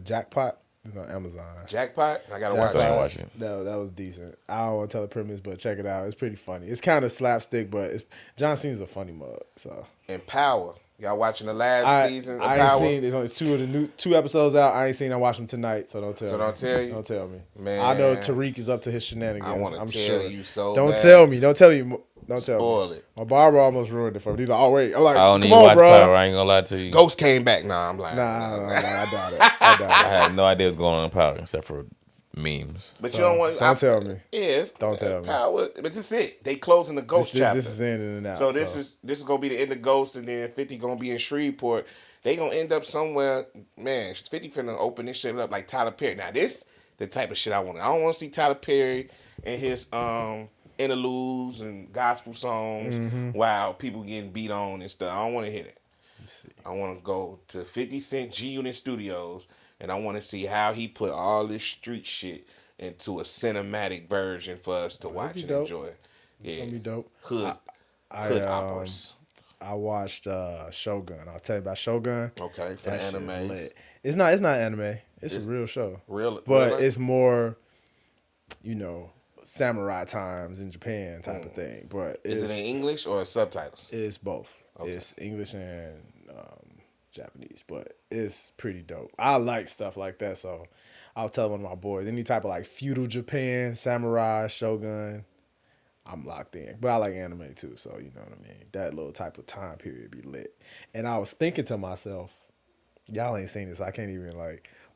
Jackpot. It's on Amazon.
Jackpot? I gotta watch it.
That was decent. I don't want to tell the premise, but check it out. It's pretty funny. It's kind of slapstick, but John Cena's a funny mug. So.
And Power. Y'all watching the last season of Power?
I ain't seen. There's only two episodes out. I ain't seen. I watch them tonight, so don't tell me.
So don't tell you?
Don't tell me.
Man.
I know Tariq is up to his shenanigans.
I want to tell you so
Don't
bad.
tell me. Don't tell me. Don't
Spoil
me.
it.
My barber almost ruined it for me. He's like, oh wait. I'm like,
I don't
come
even
on,
watch
bro.
Power. I ain't gonna lie to you.
Ghost came back. Nah, I'm like,
nah, I doubt it. I
had no idea what's going on in Power except for memes.
But so, you don't want.
Don't tell me.
Yes.
Don't tell me.
Power. But this is it. They closing the Ghost chapter.
This is ending and out.
So this is gonna be the end of Ghost, and then 50 gonna be in Shreveport. They gonna end up somewhere. Man, 50 finna open this shit up like Tyler Perry. Now this the type of shit I want. I don't want to see Tyler Perry and his interludes and gospel songs while people getting beat on and stuff. I don't want to hear that. I want to go to 50 Cent G Unit Studios, and I want to see how he put all this street shit into a cinematic version for us to watch and enjoy. Yeah,
it's gonna be dope.
Hood operas.
I watched Shogun. I was telling you about Shogun.
Okay, for the anime.
It's not anime. It's a real show.
But
it's more, samurai times in Japan type of thing. But
is it in English or subtitles?
It's both.
Okay.
It's English and Japanese, but it's pretty dope. I like stuff like that, so I'll tell one of my boys, any type of like feudal Japan, samurai, shogun, I'm locked in. But I like anime too, so you know what I mean? That little type of time period be lit. And I was thinking to myself, y'all ain't seen this, so I can't even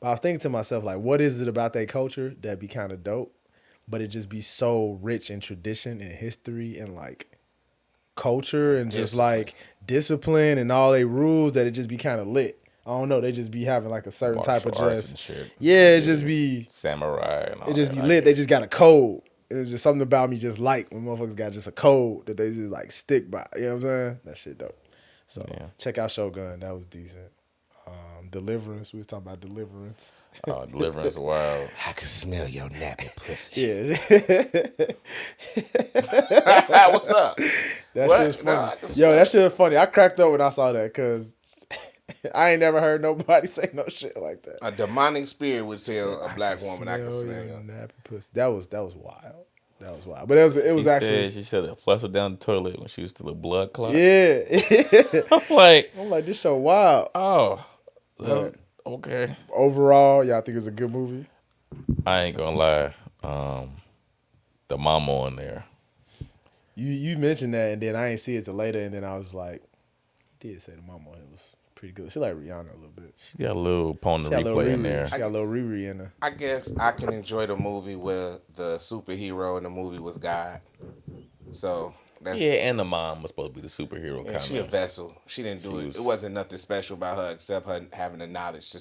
but I was thinking to myself, like, what is it about that culture that be kind of dope, but it just be so rich in tradition and history and like culture and just like discipline and all they rules that it just be kind of lit. I don't know. They just be having like a certain type of dress. Yeah, it just be
samurai. And all
it just be lit. They just got a code. It's just something about me just like when motherfuckers got just a code that they just like stick by. You know what I'm saying? That shit dope. So check out Shogun. That was decent. Deliverance. We was talking about Deliverance.
Oh, Deliverance wild.
I can smell your nappy pussy.
Yeah.
What's up?
That shit's funny. That shit was funny. I cracked up when I saw that because I ain't never heard nobody say no shit like that.
A demonic spirit would tell a black woman, I can smell your
nappy pussy. That was wild. That was wild. But it was actually.
She should have flushed her down the toilet when she was still a blood clot.
Yeah. I'm like, this show wild.
Oh. Okay.
Overall, y'all think it's a good movie?
I ain't gonna lie. The mama on there.
You mentioned that, and then I ain't see it till later, and then I was like, he did say the mama on it was pretty good. She like Rihanna a little bit.
She got a little Pon de Replay in there.
She got a little Riri in her.
I guess I can enjoy the movie where the superhero in the movie was God. So that's,
and the mom was supposed to be the superhero kind of.
She a vessel. She didn't do it. It wasn't nothing special about her except her having the knowledge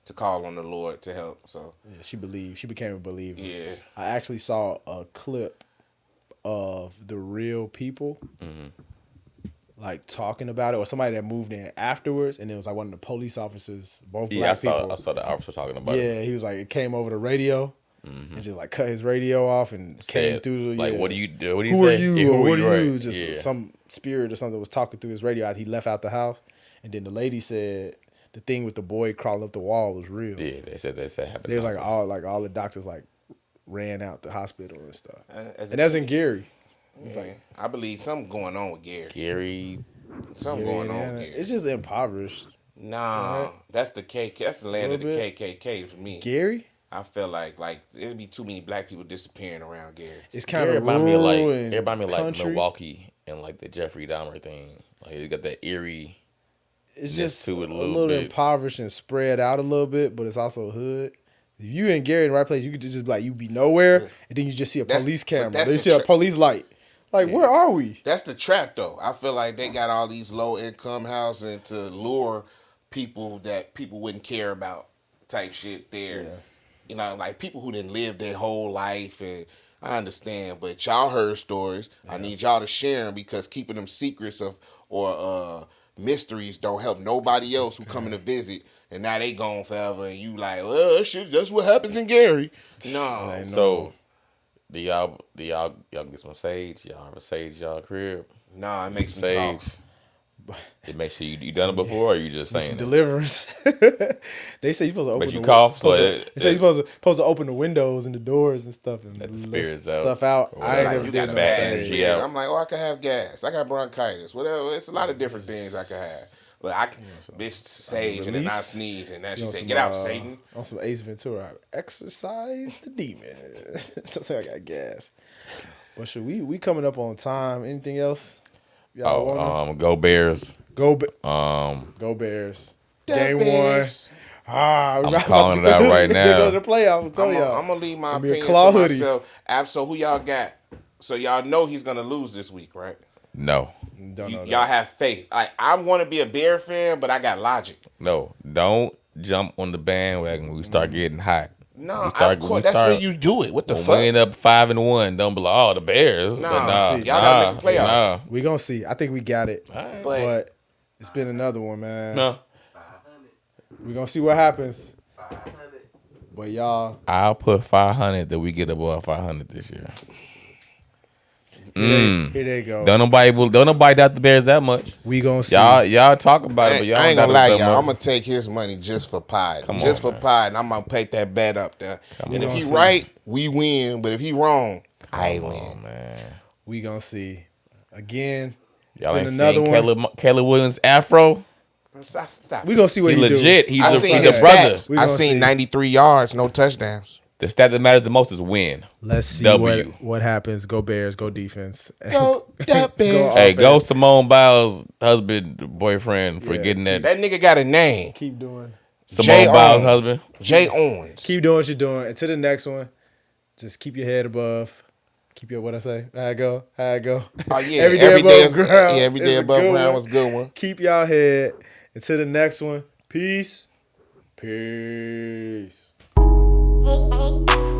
to call on the Lord to help. So
yeah, she believed. She became a believer.
Yeah.
I actually saw a clip of the real people. Like talking about it, or somebody that moved in afterwards, and it was like one of the police officers, both black people.
I saw the officer talking about it.
Yeah, he was like, it came over the radio and just like cut his radio off and came through the
like, what do you do? What do you
who
say?
are you?
Yeah,
Or what are you?
right.
Just some spirit or something was talking through his radio after he left out the house, and then the lady said the thing with the boy crawling up the wall was real.
Yeah, they said happened.
There's like all the doctors like ran out the hospital and stuff, and that's in Gary.
It's like, I believe something going on with Gary. Something going on with Gary.
It's just impoverished.
Nah, that's the That's the land of the KKK for me.
Gary?
I feel like it'd be too many black people disappearing around Gary.
It's kind of
remind me
rural
like Milwaukee and like the Jeffrey Dahmer thing. Like it got that eerie.
It's just
to it
a little
bit.
impoverished and spread out a little bit, but it's also hood. If you in Gary in the right place, you could just be like, you be nowhere, and then you just see a police camera. Then you see a police light. Like, where are we?
That's the trap, though. I feel like they got all these low-income housing to lure people that people wouldn't care about type shit there. Yeah. You know, like people who didn't live their whole life, and I understand, but y'all heard stories. Yeah. I need y'all to share them because keeping them secrets or mysteries don't help nobody else who coming to visit, and now they gone forever, and you like, well, that's what happens in Gary. No.
So... Do y'all get some sage? Y'all have a sage y'all crib?
Nah, it makes me cough.
It makes sure you done it before, or you just saying
deliverance. They say you're supposed to open.
But you cough, so
they say you're supposed to open the windows and the doors and stuff and
let the spirits
stuff out. I ain't never did no sage.
I'm like, I can have gas. I got bronchitis. Whatever. It's a lot of different things I can have. But I can bitch sage and then I sneeze and then she said, "Get out, Satan."
On some Ace Ventura, exercise the demon. That's how I got gas. But should we coming up on time? Anything else?
Go Bears.
Go Bears. Game
Bears.
1.
I'm calling it out right now.
They go to the playoffs.
I'm gonna leave my opinion to myself. So who y'all got? So y'all know he's gonna lose this week, right?
No.
Don't know
y'all have faith. I want to be a Bear fan, but I got logic.
No, don't jump on the bandwagon when we start getting hot.
No, of course, that's when you do it. What the fuck?
We end up 5-1. Don't be like, the Bears.
Y'all gotta make the playoffs.
We gonna see. I think we got it,
right.
but it's been another one, man.
No,
we gonna see what happens. But y'all,
I'll put 500 that we get above 500 this year.
Here they go.
Don't nobody doubt the Bears that much.
We gonna see.
Y'all talk about it, but y'all
I ain't gonna lie, y'all.
Much.
I'm gonna take his money just for pride.
Pride,
and I'm gonna take that bet up there. And if he right, we win. But if he wrong, I win.
Man.
We gonna see. Again, it's
y'all
been
ain't
another one.
Kelly Williams afro.
Stop.
We gonna see what he
legit.
do.
He's a brother.
I seen 93 yards, no touchdowns.
The stat that matters the most is win.
Let's see what happens. Go Bears. Go defense.
Go Bears.
Hey, go Simone Biles' husband, boyfriend, for getting that.
That nigga got a name.
Keep doing.
Simone Biles' husband.
Jay Owens.
Keep doing what you're doing. And to the next one, just keep your head above. Keep your, what I say? How I go?
Oh, yeah.
Every day above ground.
Every day above ground was a good one.
Keep y'all head. And to the next one, peace. Peace.
Hey, hey.